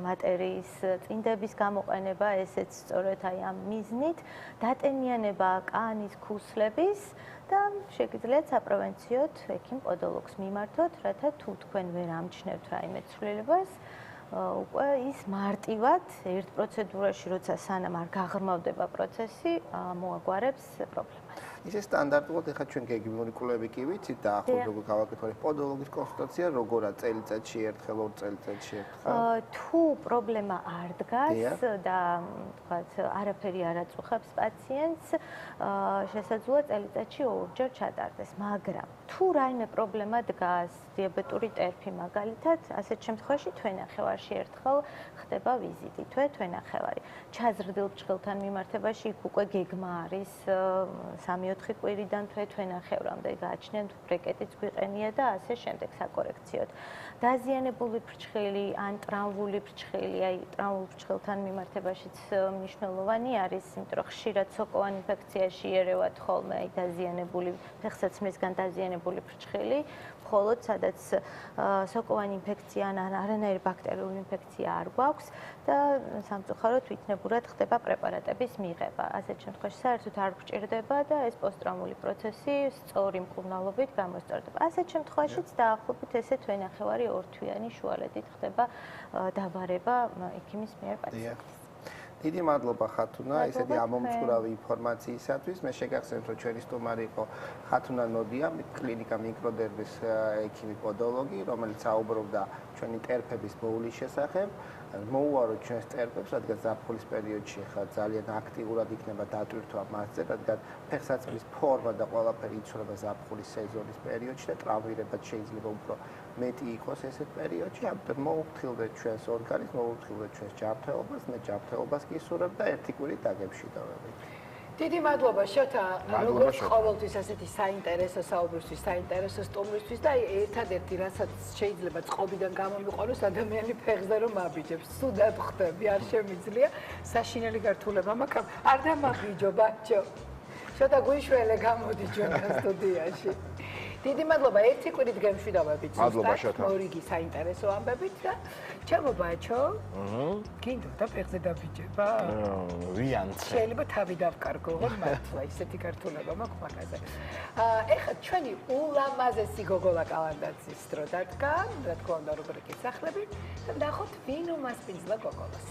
მატერიის წინდების გამოყენება, ესეც სწორედ აი ამ მიზნით, დატენიანება კანის ქუსლების და შეგიძლიათ საპრევენციოდ ექიმ პოდოლოგს მიმართოთ, რათა თუ თქვენ ვერ ამჩნევთ რაიმე ცვლილებას, უკვე ის მარტივად ერთ პროცედურაში, როცა სანამ არ გაღრმავდება პროცესი, მოაგვარებს პრობლემას. ისე სტანდარტულად ახლა ჩვენ გეგმიური კვლევები კი ვიცით და ახლად როგორ გავაკეთოთ პოდოლოგის კონსულტაცია, როგორა წელიწადში ერთხელ, ორ წელიწადში ერთხელ? თუ პრობლემა არ დგას და თქვათ არაფერი არ აწუხებს პაციენტს, შესაძლოა წელიწადში ორჯერ ჩატარდეს, მაგრამ თუ რაიმე პრობლემა დგას, დიაბეტური ტერფი მაგალითად, ასეთ შემთხვევაში თვენახევარში ერთხელ ხდება ვიზიტი, თვენახევარი. ჩაზრდილ ბრჭყილთან მიმართებაში იქ უკვე გეგმა არის 3 4 კვირიდან თვე-თვენახევრამდე გააჩნიათ ბრეკეტიც გვიყენია და ასე შემდეგ საკორექციოდ. დაზიანებული ფრჩხილი ან ტრამვული ფრჩხილი, აი ტრამვულ ფრჩხილთან მიმართებაშიც მნიშვნელოვანი არის, იმიტომ რომ ხშირად სოკოვან ინფექციაში ერევათ ხოლმე აი დაზიანებული ფეხსაცმლისგან დაზიანებული ფრჩხილი, მხოლოდ სადაც სოკოვანი ინფექცია ან არანაირი ბაქტერიული ინფექცია არ გვაქვს და სამწუხაროდ თვითნებურად ხდება პრეპარატების მიღება. ასეთ შემთხვევაში საერთოდ არ გვჭირდება და ეს პოსტტრაუმული პროცესი სწორი მკურნალობით გამოსწორდება. ასეთ შემთხვევაშიც დაახლოებით ესე თვენახევარი 2 თვიანი შუალედით ხდება დაბარება ექიმის მიერ პაციენტის. დიდი მადლობა ხათუნა, ესეთი ამომწყურავი ინფორმაციისათვის. მე შეგახსენებთ, რომ ჩვენი სტუმარი იყო ხათუნა ნოდია, კლინიკა მიკროდერმის ექიმი პოდოლოგი, რომელიც საუბრობდა ჩვენი ტერფების მოულის შესახებ. მოუვაროთ ჩვენს ტერფებს, რადგან ზაფხულის პერიოდში ხა ძალიან აქტიურად იქნება დატვირთვა მასზე, რადგან ფეხსაცმლის ფორმა და ყველაფერი იცვლება ზაფხულის სეზონის პერიოდში და ტრავმირებაც შეიძლება უფრო მეტი იყოს ესეთ პერიოდში. ამიტომ მოუფრთხილდეთ ჩვენს ორგანიზმს, მოუფრთხილდეთ ჩვენს ჯანმრთელობას, მე ჯანმრთელობას გისურვებ და ერთი კვირით დაგემშვიდობებით. დიდი მადლობა შოთა, როგორც ყოველთვის ასეთი საინტერესო საუბრისთვის, საინტერესო სტუმრისთვის და ერთადერთი რასაც შეიძლება წყობიდან გამომიყვანოს ადამიანი ფეხზე რომ აბიჯებს, სუდად ხდები, არ შემიძლია, საშინელი გართულება მაქვს, არ დამაბიჯო ბაჭო. შოთა გვიშველე გამოდი ჩვენთან სტუდიაში. დიდი მადლობა, ერთი კვირით გემშვიდობებით ზუსტად, მორიგი საინტერესო ამბებით და ჩემო ბაჭო, გინდოდა ფეხზე დაბიჯება? ვიანცე. შეიძლება თავი დავკარგო, მართლა ისეთი გართულება მაქვს მაგაზე. ეხლა ჩვენი ულამაზესი გოგოლა კალანდაძის დრო დადგა, რა თქმა უნდა რუბრიკის სახლები და ნახოთ ვინ უმასპინძლა გოგოლას.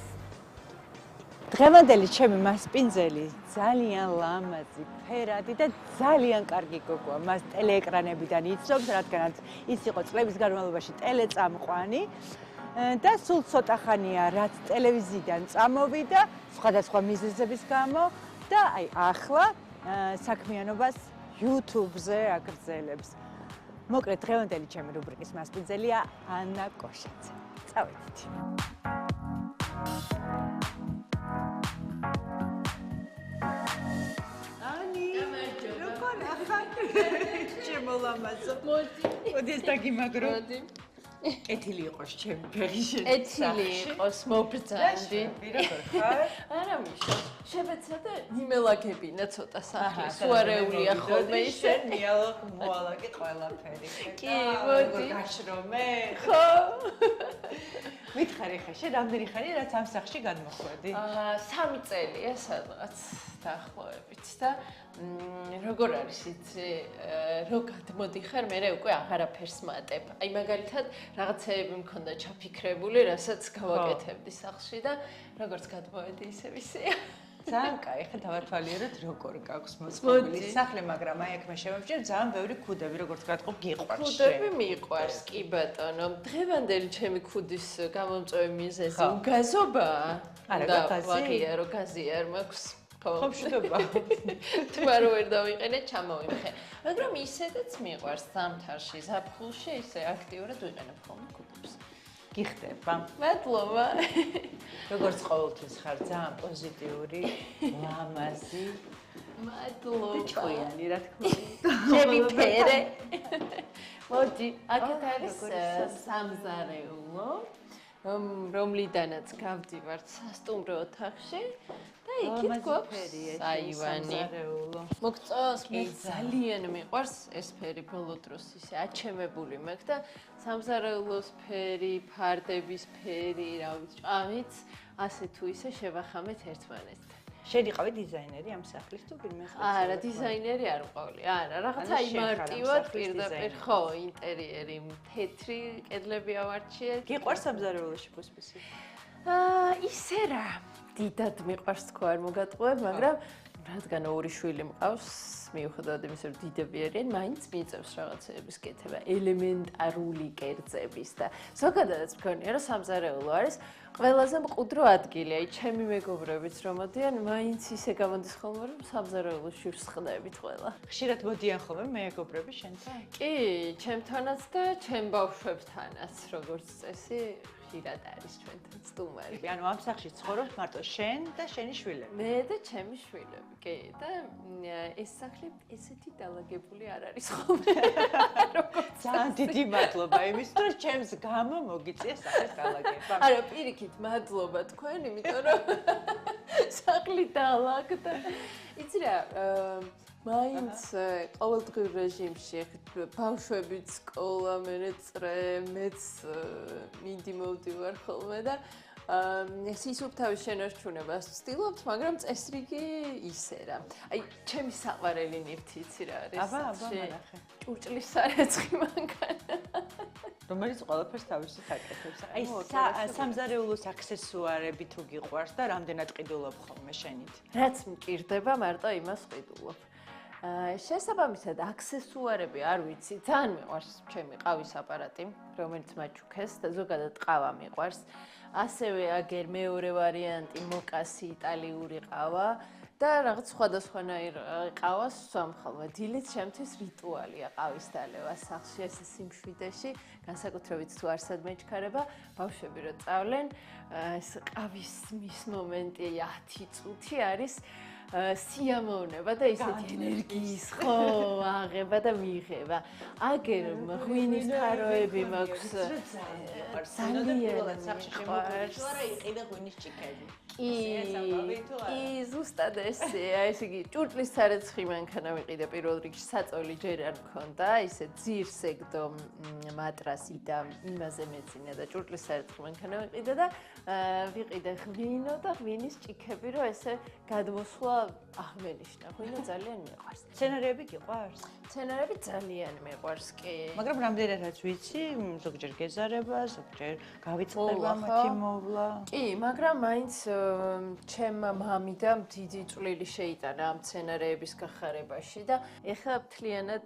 დღევანდელი ჩემი მასპინძელი ძალიან ლამაზი, ფერადი და ძალიან კარგი გოგოა. მას ტელეეკრანებიდან იცნობს, რადგანაც ის იყო წლების განმავლობაში ტელეწამყვანი და სულ ცოტა ხანია რაც ტელევიზიიდან წამოვიდა სხვადასხვა მიზეზების გამო და აი ახლა საქმიანობას YouTube-ზე აგრძელებს. მოკლედ დღევანდელი ჩემი რუბრიკის მასპინძელია ანა კოშაძე. წავედით. ჩემოლამაზო. მოდი ეს დაგიმაგრო. ეთილი იყოს ჩემი ფერი შენ. ეთილი იყოს მობრძანდი. როგორ ხარ? არა მიშა. შებეცა და იმელაგებინა ცოტა სახე. სუარეულია ხოლმე ისე. შენ მოალაგე ყველაფერი. კი, მოდი. გაშრომე. ხო. მითხარი ხა, შენ რამდენი ხანია რაც ამ სახლში გადმოხვედი? 3 წელია სადღაც დაახლოებით და როგორ არის იცი, რო გადმოდიხარ, მე უკვე აღარაფერს მატებ. აი მაგალითად, რაღაცეები მქონდა ჩაფიქრებული, რასაც გავაკეთებდი სახლში და როგორც გადმოვედი, ისე ვისეა. ძალიან კაი, ხა დავათვალიეროთ როგორ გაქვს მოწყობილი სახლი, მაგრამ აი აქ მე შემოვჭერ ძალიან ბევრი ქუდები, როგორც გატყობ გიყვარს. ქუდები მიყვარს, კი ბატონო. დღევანდელი ჩემი ქუდის გამომწვევი მიზეზი უგაზობაა. არა, გაზი. ვაღიარო, გაზი არ მაქვს. ხო, მშვიდობა. თმა რო ვერ დავიყენე, ჩამოვიმხე. მაგრამ ისედაც მიყვარს ზამთარში, ზაფხულში ისე აქტიურად ვიყენებ ხოლმე ქუდებს. გიხდება. მადლობა. როგორც ყოველთვის ხარ ძალიან პოზიტიური, ლამაზი. მადლობა. ჭკვიანი, რა თქმა უნდა. ჩემი ფერე. მოდი, აქეთ არის სამზარეულო, რომლიდანაც გავდივართ სასტუმრო ოთახში და იქით გვაქვს აივანი. მოგწონს, მე ძალიან მიყვარს ეს ფერი ბოლო დროს ისე აჩემებული მაქვს და სამზარეულოს ფერი, ფარდების ფერი, რა ვიცი, ამით ასე თუ ისე შევახამეთ ერთმანეთთან. შენ იყავი დიზაინერი ამ სახლის თუ ვინმე ხარ? არა, დიზაინერი არ ვყავი. არა, რაღაცა იმარტივად პირდაპირ ხო, ინტერიერი, თეთრი კედლები ავარჩიე. გიყვარს სამზარეულოში ფუსფუსი? ისე რა. დიდად მიყვარს თქვა არ მოგატყუებ, მაგრამ რადგან 2 შვილი მყავს, მიუხედავად იმისა, რომ დიდები არიან, მაინც მიიწევს რაღაცეების კეთება, ელემენტარული კერძების და ზოგადადაც მგონია, რომ სამზარეულო არის ყველაზე მყუდრო ადგილი. აი, ჩემი მეგობრებიც რომ მოდიან, მაინც ისე გამოდის ხოლმე, რომ სამზარეულოში ვსხდებით ყველა. ხშირად მოდიან ხოლმე მეგობრები შენთან? კი, ჩემთანაც და ჩემ ბავშვებთანაც, როგორც წესი, ხშირად არის ჩვენთან სტუმარი. ანუ ამ სახლში ცხოვრობთ მარტო შენ და შენი შვილები. მე და ჩემი შვილები, კი, და ეს სახლი ესეთი დალაგებული არ არის ხოლმე. ძალიან დიდი მადლობა იმის, რომ ჩემს გამო მოგიწია სახლის დალაგება. არა, პირიქით, მადლობა თქვენ, იმიტომ რომ სახლი დალაგდა. იცი რა, მაინც ყოველდღიურ რეჟიმში ბავშვებიც სკოლა, მეწრე, მეც მინდი მოვდივარ ხოლმე და სისუფთავის შენარჩუნებას ვცდილობთ, მაგრამ წესრიგი ისე რა. აი, ჩემი საყვარელი ნივთი იცი რა არის? აბა, მანახე. ჭურჭლის სარეცხი მანქანა. რომელიც ყველაფერს თავისით აკეთებს. აი, სამზარეულოს აქსესუარები თუ გიყვარს და რამდენად ყიდულობ ხოლმე შენით? რაც მჭირდება, მარტო იმას ყიდულობ. შესაბამისად, აქსესუარები არ ვიცი, ძალიან მიყვარს ჩემი ყავის აპარატი, რომელიც მაჩუქეს და ზოგადად ყავა მიყვარს. ასევე აგერ მეორე ვარიანტი მოკასი იტალიური ყავა და რაღაც სხვადასხვანაირ ყავას ვსვამ ხოლმე. დილით ჩემთვის რიტუალია ყავის დალევა სახლში, ესე სიმშვიდეში, განსაკუთრებით თუ არსად მეჩქარება, ბავშვები რო წავლენ, ეს ყავის მის მომენტი 10 წუთი არის სიამოვნება და ისეთი ენერგიის ხო აღება და მიღება. აგერ ღვინის თაროები მაქვს ძალიან მიყვარს. არა იყიდა ღვინის ჭიქები. კი, ზუსტად ესეა, ესე იგი, ჭურჭლის სარეცხი მანქანა ვიყიდე პირველ რიგში, საწოლი ჯერ არ მქონდა, ისე ძირს ეგდო მატრასი და იმაზე მეცინა და ჭურჭლის სარეცხი მანქანა ვიყიდე და ვიყიდე ღვინო და ღვინის ჭიქები, რომ ესე გადმოსვლა აღმენიშნა. ღვინო ძალიან მიყვარს. სცენარები გიყვარს? სცენარები ძალიან მიყვარს, კი. მაგრამ რამდენადაც ვიცი, ზოგჯერ გეზარება, ზოგჯერ გავიწყდება მათი მოვლა. კი, მაგრამ მაინც ჩემმა მამიდამ დიდი წვლილი შეიტანა ამ სცენარეების გახარებაში და ეხლა მთლიანად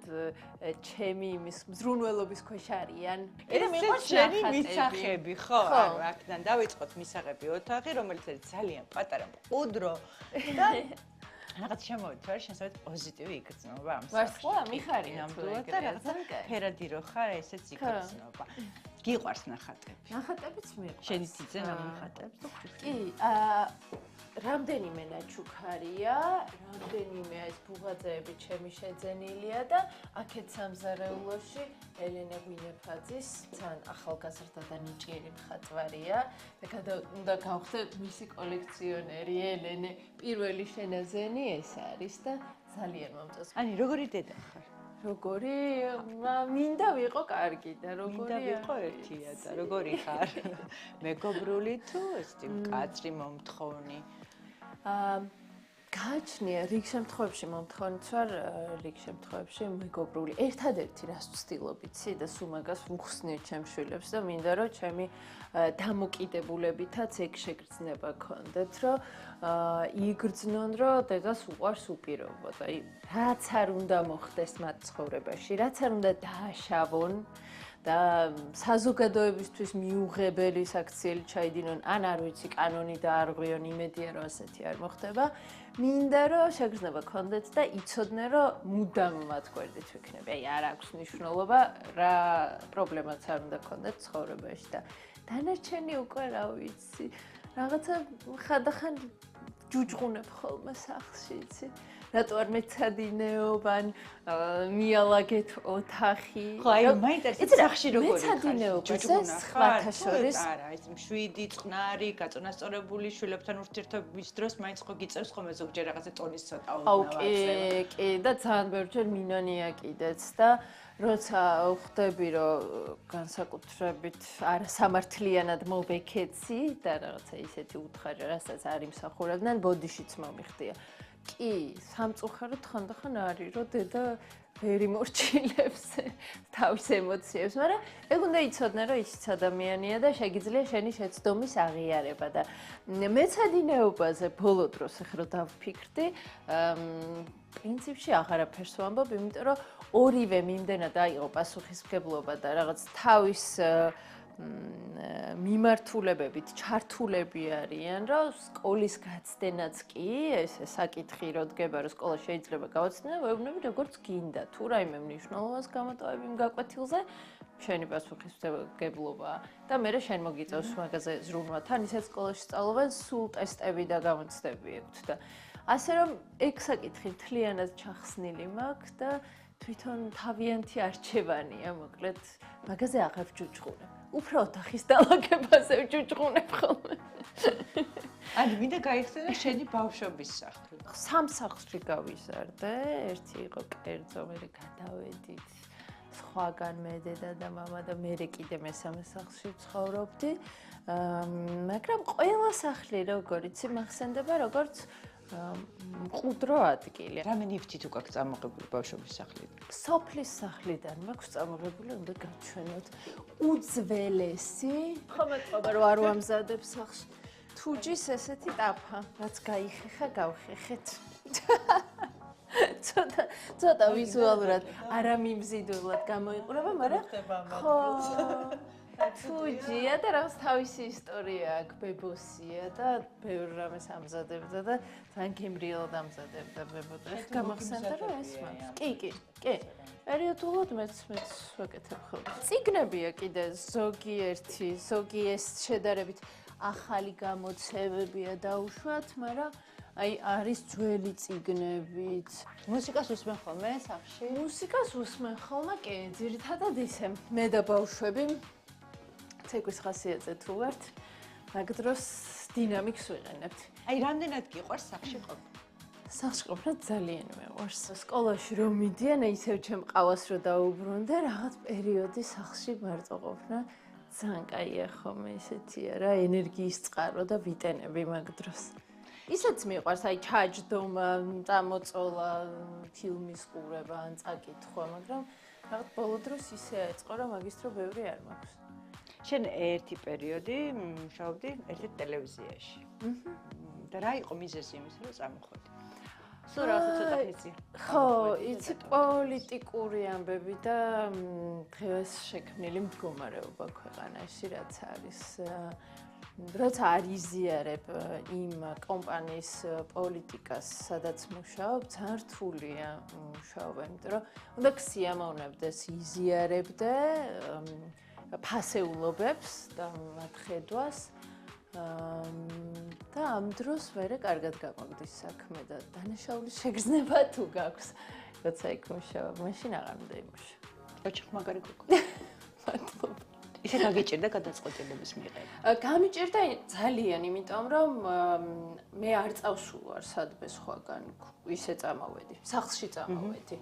ჩემი იმის მზრუნველობის ქვეშ არიან. ეს შენი მისაღები, ხო? ანუ აქედან დავიწყოთ მისაღები ოთახი, რომელიც არის ძალიან პატარა მყუდრო და რაღაც შემოვიდეთ, რა შენსავით პოზიტივი იგრძნობა ამ სახლში. ვარსკვლავ მიხარია ნამდვილად და რაღაცა ფერადი რო ხარ, ესეც იგრძნობა. გიყვარს ნახატები. ნახატებიც მიყვარს. შენი ძიძე ნახატებს თუ კი, რამდენიმე ნაჩუქარია, რამდენიმე ეს ბუღაძეები ჩემი შეძენილია და აქეთ სამზარეულოში ელენე გვინეფაძის ძალიან ახალგაზრდა და ნიჭიერი მხატვარია და უნდა გავხდეთ მისი კოლექციონერი ელენე. პირველი შენაზენი ეს არის და ძალიან მომწონს.ანი როგორი დედა ხარ? როგორი მინდა ვიყო კარგი და მინდა ვიყო ერთია და როგორი ხარ? მეგობრული თუ ესეთი მკაცრი მომთხოვნი? გააჩნია რიგ შემთხვევებში მომთხოვნიც ვარ, რიგ შემთხვევებში მეგობრული. ერთადერთი რას ვცდილობ იცი და სულ მაგას ვუხსნი ჩემ შვილებს და მინდა რომ ჩემი დამოკიდებულებითაც ეგ შეგრძნება გქონდეთ, რომ იგრძნონ, რომ დედას უყვარს უპირობოდ. აი, რაც არ უნდა მოხდეს მათ ცხოვრებაში, რაც არ უნდა დააშავონ და საზოგადოებისთვის მიუღებელი საქციელი ჩაიდინონ, ან არ ვიცი, კანონი დაარღვიონ, იმედია რომ ასეთი არ მოხდება. მინდა რომ შეგრძნება გქონდეთ და იცოდნენ რომ მუდამ მათ გვერდით ვიქნები. აი, არ აქვს მნიშვნელობა რა პრობლემაც არ უნდა გქონდეთ ცხოვრებაში და დანარჩენი უკვე რა ვიცი, რაღაცა ხანდახან ჯუჯღუნებ ხოლმე სახლში, იცი? რატო არ მეცადინეობ ან მიალაგეთ ოთახი? ხო, აი მაინტერესებს სახლში როგორი ხარ? მეცადინეობას სხვათა შორის არა, ეს მშვიდი, წყნარი, გაწონასწორებული შვილებთან ურთიერთობის დროს მაინც ხო გიწევს ხოლმე ზოგჯერ რაღაცა ტონის ცოტა აუ, კი, და ძალიან ბევრჯერ მინონია კიდეც და როცა ხვდები რომ განსაკუთრებით არასამართლიანად მოვეკეცი და რაღაცა ისეთი უთხარი, რასაც არ იმსახურებდნენ, ბოდიშიც მომიხდია. კი, სამწუხაროდ ხანდახან არის, რომ დედა ვერ იმორჩილებს თავის ემოციებს, მაგრამ ეგ უნდა იცოდნენ, რომ ისიც ადამიანია და შეგიძლია შენი შეცდომის აღიარება და მეცადინეობაზე ბოლო დროს ახლა დავფიქრდი, პრინციპში აღარაფერს ვამბობ, იმიტომ რომ ორივე მიმდენად აიღო პასუხისმგებლობა და რაღაც თავის მიმართულებებით ჩართულები არიან, რომ სკოლის გაცდენაც კი, ესე საკითხი რო დგება, რომ სკოლა შეიძლება გავაცდენა, ვეუბნები როგორც გინდა, თუ რაიმე მნიშვნელობას გამოტოვები იმ გაკვეთილზე, შენი პასუხისმგებლობაა და მე შენ მოგიწევს მაგაზე ზრუნვა. თან ისეთ სკოლაში სწავლობენ, სულ ტესტები და გამოცდები აქვთ და ასე რომ ეგ საკითხი მთლიანად ჩახსნილი მაქვს და თვითონ თავიანთი არჩევანია, მოკლედ მაგაზე აღარ ვჯუჯღუნებ. უფრო ოთახის დალაგებაზე ვჯუჯღუნებ ხოლმე. ანუ მინდა გაიხსენო შენი ბავშვობის სახლი. სამ სახლში გავიზარდე, ერთი იყო კერძო, მე გადავედით. სხვაგან მე დედა და მამა და მე კიდე მესამე სახლში ცხოვრობდი. მაგრამ ყველა სახლი როგორიც მახსენდება, როგორც მყუდრო ადგილი. რამე ნივთით უკვე წამოღებული ბავშვობის სახლიდან? სოფლის სახლიდან მაქვს წამოღებული, უნდა გავჩვენოთ. უძველესი, ხომ ეთქობა რომ არ ვამზადებ სახლში. თუჯის ესეთი ტაფა, რაც გაიხეხა, გავხეხეთ. ცოტა ვიზუალურად არამიმზიდველად გამოიყურება, მაგრამ ხო თუჯია და რაღაც თავისი ისტორია აქვს, ბებოსია და ბევრ რამეს ამზადებდა და ძალიან გემრიელად ამზადებდა ბებოდა. გამახსენდა რომ ეს მაქვს. კი. პერიოდულად მეც ვაკეთებ ხოლმე. წიგნებია კიდე ზოგი ეს შედარებით ახალი გამოცემებია დაუშვათ, მაგრამ აი არის ძველი წიგნებიც. მუსიკას უსმენ ხოლმე სახლში? მუსიკას უსმენ ხოლმე, კი, ძირითადად ისე. მე და ბავშვები ცეკვის ხასიათზე თუ ვართ, მაგ დროს დინამიკს ვიყენებთ. აი რამდენად გიყვარს სახლში ყოფნა? სახლში ყოფნა ძალიან მეყვარს. სკოლაში რომ მიდიან, ისევ ჩემ ყავას რო დაუბრუნდე, რაღაც პერიოდი სახლში მარტო ყოფნა ძალიან კაია ხომ ესეთია რა, ენერგიის წყარო და ვიტენები მაგ დროს. ისეც მიყვარს, აი ჩაჯდომა, წამოწოლა, ფილმის ყურება, ან წაკითხვა, მაგრამ რაღაც ბოლო დროს ისე აეწყო, რომ მაგის დრო ბევრი არ მაქვს. შენ ერთი პერიოდი მუშაობდი ერთ ტელევიზიაში. და რა იყო მიზეზი იმის, რომ წამოხვედი? სულ რაღაცა ცოტა ხეცი. ხო, იცი პოლიტიკური ამბები და დღეს შექმნილი მდგომარეობა ქვეყანაში, რაც არის როცა არ იზიარებ იმ კომპანიის პოლიტიკას, სადაც მუშაობ, ძალიან რთულია მუშაობა, იმიტომ რომ უნდა ქსიამოვნებდეს, იზიარებდე ფასეულობებს და მათ ხედვას და ამ დროს ვერე კარგად გამოგდის საქმე და დანაშაულის შეგრძნება თუ გაქვს, როცა იქ მუშაობ, მაშინ აღარ უნდა იმუშაო. ოჩხ მაგარი გოგო. მადლობა. ისე გაგიჭირდა გადაწყვეტილების მიღება? გამიჭირდა ძალიან, იმიტომ რომ მე არ წავსულვარ სადმე სხვაგან, ისე წამოვედი, სახლში წამოვედი.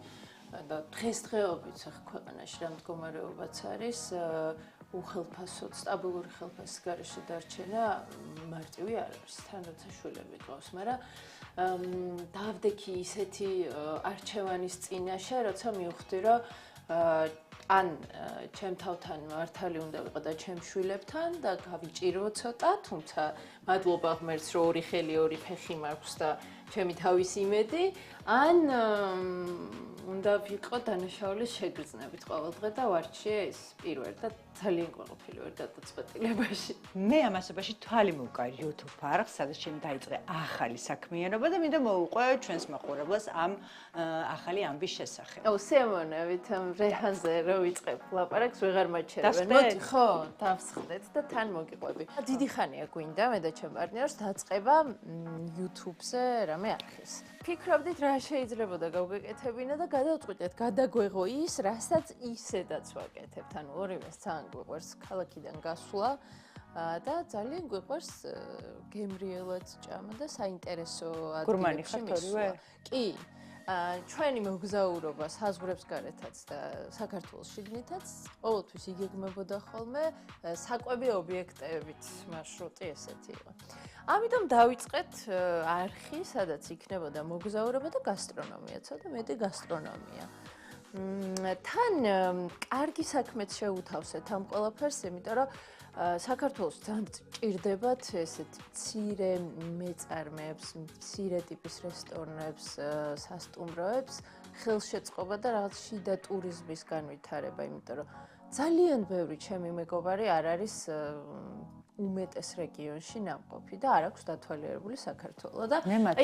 და დღესდღეობით ახლა ქვეყანაში რა მდგომარეობაც არის, უხელფასოდ, სტაბილური ხელფასის გარეშე დარჩენა მარტივი არ არის, თან როცა შვილები ყავს, მაგრამ დავდექი ისეთი არჩევანის წინაშე, როცა მივხვდი, რომ ან ჩემ თავთან მართალი უნდა ვიყო და ჩემ შვილებთან და გავიჭირო ცოტა, თუმცა მადლობა ღმერთს, რომ ორი ხელი, ორი ფეხი მაქვს და ჩემი თავის იმედი, ან უნდა ვიყო დანაშაულის შეგრძნებით ყოველდღე და ვარჩიე ეს პირველ და ძალიან ყოფილი ვარ გადაწყვეტილებაში. მე ამასობაში თვალი მოვკარი YouTube არხს, სადაც ჩემი დაიწყე ახალი საქმიანობა და მინდა მოვუყვე ჩვენს მაყურებლებს ამ ახალი ამბის შესახებ. აუ, სიამოვნებით, რეჰანზე რო ვიწყებ ლაპარაკს, ვეღარ მაჩერებენ. მოდი, ხო, დავსხდეთ და თან მოგიყვები. დიდი ხანია გვინდა მე და ჩემ პარტნიორს დაწყება YouTube-ზე რამე არხის. ფიქრობდით რა შეიძლებოდა გავგეკეთებინა და გადავწყვიტეთ, გადაგვეღო ის, რასაც ისედაც ვაკეთებთ. ანუ ორივეს ძალიან გვიყვარს ქალაქიდან გასვლა და ძალიან გვიყვარს გემრიელად ჭამა და საინტერესო ადგილებში მისვლა. კი. ჩვენი მოგზაურობა საზღვრებს გარეთაც და საქართველოს შიგნითაც ყოველთვის იგეგმებოდა ხოლმე საკვები ობიექტებით მარშრუტი ესეთი იყო. ამიტომ დავიწყეთ არხი, სადაც იქნებოდა მოგზაურობა და გასტრონომია, ცოტა მეტი გასტრონომია. თან კარგი საქმეც შეუთავსეთ ამ ყველაფერს, იმიტომ რომ საქართველოს ძალიან ჭირდებათ ესეთ მცირე მეწარმეებს, მცირე ტიპის რესტორნებს, სასტუმროებს, ხელშეწყობა და რაღაც შიდა ტურიზმის განვითარება, იმიტომ რომ ძალიან ბევრი ჩემი მეგობარი არ არის უმეტეს რეგიონში ნამყოფი და არ აქვს დათვალიერებული საქართველო და მე მათ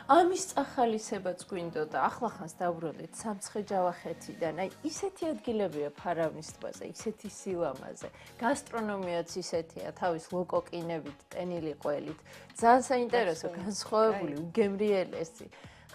ამის წახალისებაც გვინდოდა. ახლა ხანს დავბრუნდით სამცხე-ჯავახეთიდან. აი ისეთი ადგილებია ფარავნის ტბაზე, ისეთი სილამაზე. გასტრონომიაც ისეთია, თავის ლოკოკინებით, ტენილი ყველით. ძალიან საინტერესო, განსხვავებული, უგემრიელესი.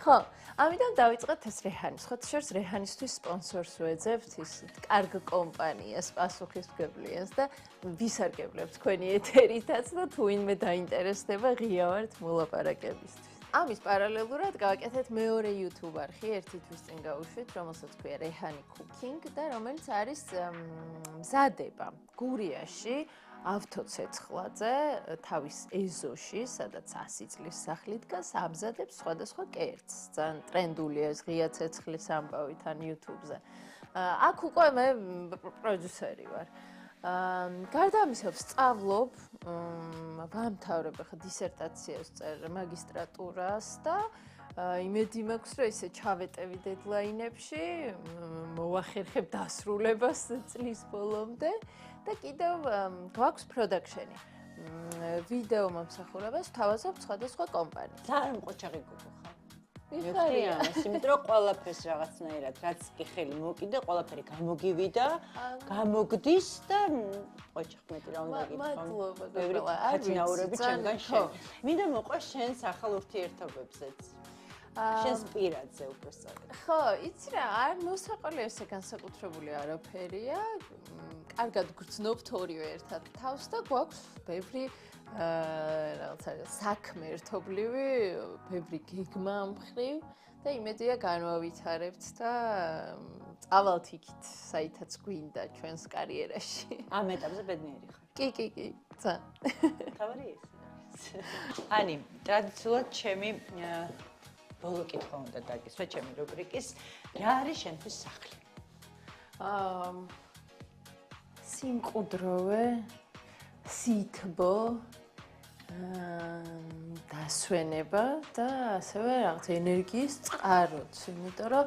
ხო, ამიტომ დავიწყეთ ეს რეჰანის. ხო, შორს რეჰანისთვის სპონსორს ვეძებთ ის კარგ კომპანიას, პასუხისმგებლიანს და ვისარგებლებთ თქვენი ეთერითაც და თუ ვინმე დაინტერესდება, ღია ვართ მოლაპარაკებისთვის. ამის პარალელურად გავაკეთეთ მეორე YouTube არხი, ერთი თვის წინ გავუშვით, რომელსაც ქვია რეჰანი Cooking და რომელიც არის მზადება გურიაში ავთოცეცხლაძე თავის ეზოში, სადაც 100 წლის სახლი დგას, ამზადებს სხვადასხვა კერძს. ძალიან ტრენდულია ეს ღია ცეცხლის ამბავი თან YouTube-ზე. აქ უკვე მე პროდიუსერი ვარ. გარდა ამისა, ვსწავლობ, ვამთავრებ ახლა დისერტაციას წერ მაგისტრატურას და იმედი მაქვს, რომ ისე ჩავეტევი დედლაინებში, მოვახერხებ დასრულებას წლის ბოლომდე. და კიდევ გვაქვს პროდაქშენი. ვიდეო მომსახურებას ვთავაზობ სხვადასხვა კომპანიას. ძალიან მყოჩაღი გოგო ხარ. მიხარია, იმიტომ რომ ყველაფერს რაღაცნაირად რაც კი ხელი მოკიდე, ყველაფერი გამოგივიდა, გამოგდის და ყოჩაღმეტი რა უნდა გითხრა. მადლობა. ბევრი ხათინაურები ჩემგან შენ. მინდა მოყვეს შენს ახალ ურთიერთობებზეც. შენს პირადზე უბრალოდ. ხო, იცი რა, არ მოსაყოლია ესე განსაკუთრებული არაფერია. კარგად გრძნობთ ორივე ერთად თავს და გვაქვს ბევრი რაღაცა საქმე ერთობლივი, ბევრი გეგმა მხრივ და იმედია განვავითარებთ და წავალთ იქით, საითაც გვინდა ჩვენს კარიერაში. ამ ეტაპზე ბედნიერი ხარ. კი, ძალიან. თავარი ეს. ანი, ტრადიციულად ჩემი ბოლო კითხვა უნდა დაგისვა ჩემი რუბრიკის. რა არის შენთვის სახლი? სიმყუდროვე, სითბო, დასვენება და ასევე რაღაც ენერგიის წყაროც, იმიტომ რომ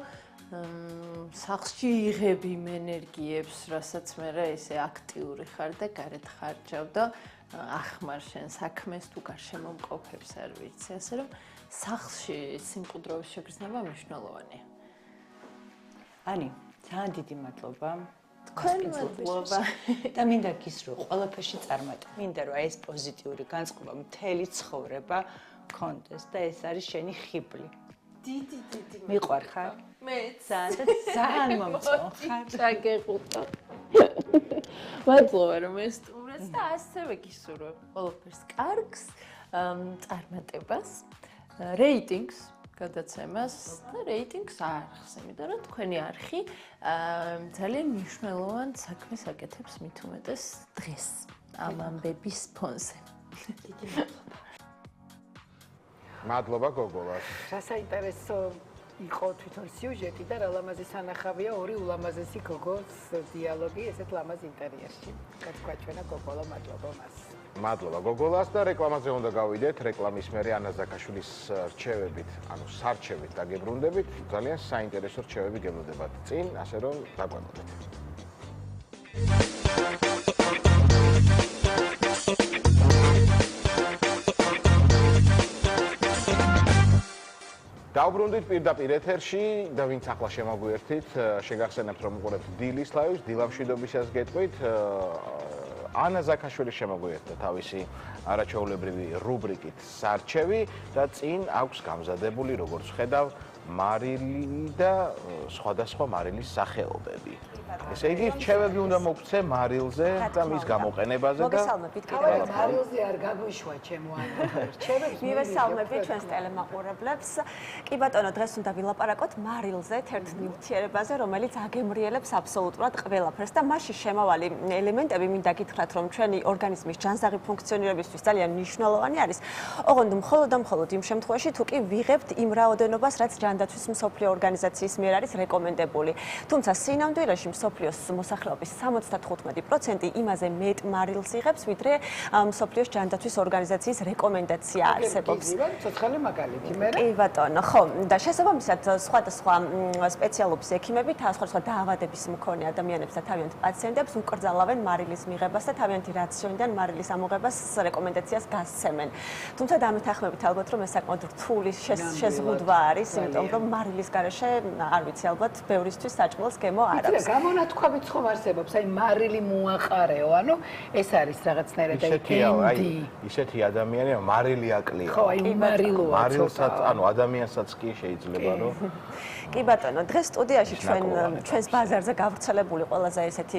სახლში იღები იმ ენერგიებს, რასაც მე ესე აქტიური ხარ და გარეთ ხარჯავ და ახმარ შენ საქმეს თუ გარშემო მყოფებს არ ვიცი, ასე რომ სახლში სიმყუდროვის შეგრძნება მნიშვნელოვანია. ანი, ძალიან დიდი მადლობა. თქვენ მადლობა. და მინდა გისურვო ყველაფერში წარმატება. მინდა რომ ეს პოზიტიური განწყობა მთელი ცხოვრება გქონდეს და ეს არის შენი ხიბლი. დიდი. მიყვარხარ? მე ძალიან მომწონხარ. ჩაგეყუტა. მადლობა რომ ესტუმრეთ და ასევე გისურვებ ყველაფერს კარგს, წარმატებას, რეიტინგს გადაცემას და რეიტინგს არხს, იმიტომ რომ თქვენი არხი ძალიან მნიშვნელოვან საქმეს აკეთებს მით უმეტეს დღეს ამ ამბების ფონზე. დიდი მადლობა. მადლობა გოგოლას. რა საინტერესო იყო თვითონ სიუჟეტი და რა ლამაზი სანახავია ორი ულამაზესი გოგოს დიალოგი ესეთ ლამაზ ინტერიერში. გაგვაჩვენა გოგოლა, მადლობა მას. მადლობა გოგოლას და რეკლამაზე უნდა გავიდეთ. რეკლამის მერე ანა ზაკაშვილის რჩევებით, ანუ სარჩევით დაგებრუნდებით. ძალიან საინტერესო რჩევები გევლოდებათ წინ, ასე რომ დაგვაგვდეთ. დავბრუნდით პირდაპირ ეთერში და ვინც ახლა შემოგვიერთით, შეგახსენებთ რომ უყურებთ დილის ლაივს, დილამშვიდობისას გეტყვით. ანა ზაკაშვილი შემოგვიერთდა თავისი არაჩვეულებრივი რუბრიკით სარჩევი და წინ აქვს გამზადებული, როგორც ხედავ, მარილი და სხვადასხვა მარილის სახეობები. ესე იგი, რჩევები უნდა მოგცე მარილზე და მის გამოყენებაზე და მოგესალმებით კიდევ ერთხელ. მარილზე არ გაგვიშვა ჩემო ანა. რჩევებს მივესალმებით ჩვენს ტელემაყურებლებს. კი ბატონო, დღეს უნდა ვილაპარაკოთ მარილზე, ერთ ნივთიერებაზე, რომელიც აგემრიელებს აბსოლუტურად ყველაფერს და მასში შემავალი ელემენტები მინდა გითხრათ, რომ ჩვენი ორგანიზმის ჯანსაღი ფუნქციონირებისთვის ძალიან მნიშვნელოვანი არის. ოღონდ მხოლოდ იმ შემთხვევაში, თუ კი ვიღებთ იმ რაოდენობას, რაც ჯანსაღი ჯანდაცვის მსოფლიო ორგანიზაციის მიერ არის რეკომენდებული. თუმცა სინამდვილეში მსოფლიოს მოსახლეობის 75% იმაზე მეტ მარილს იღებს, ვიდრე მსოფლიოს ჯანდაცვის ორგანიზაციის რეკომენდაცია არსებობს. ცოცხალი მაგალითი მე. კი ბატონო, ხო, და შესაბამისად სხვადასხვა სპეციალობის ექიმები სხვადასხვა დაავადების მქონე ადამიანებს და თავიანთ პაციენტებს უკრძალავენ მარილის მიღებას და თავიანთი რაციონიდან მარილის ამოღებას რეკომენდაციას გასცემენ. თუმცა დამეთანხმებით ალბათ რომ ეს საკმაოდ რთული შეზღუდვა არის, იმიტომ რომ მარილის გარეშე არ ვიცი ალბათ ბევრისთვის საჭმელს გემო არ აქვს. გამონათქვამიც ხომ არსებობს, აი მარილი მოაყარეო, ანუ ეს არის რაღაცნაირად აი ისეთი ადამიანი მარილი აკლია. ხო, აი მარილოა. მარილსაც, ანუ ადამიანსაც კი შეიძლება რომ კი ბატონო, დღეს სტუდიაში ჩვენს ბაზარზე გავრცელებული ყველაზე ესეთი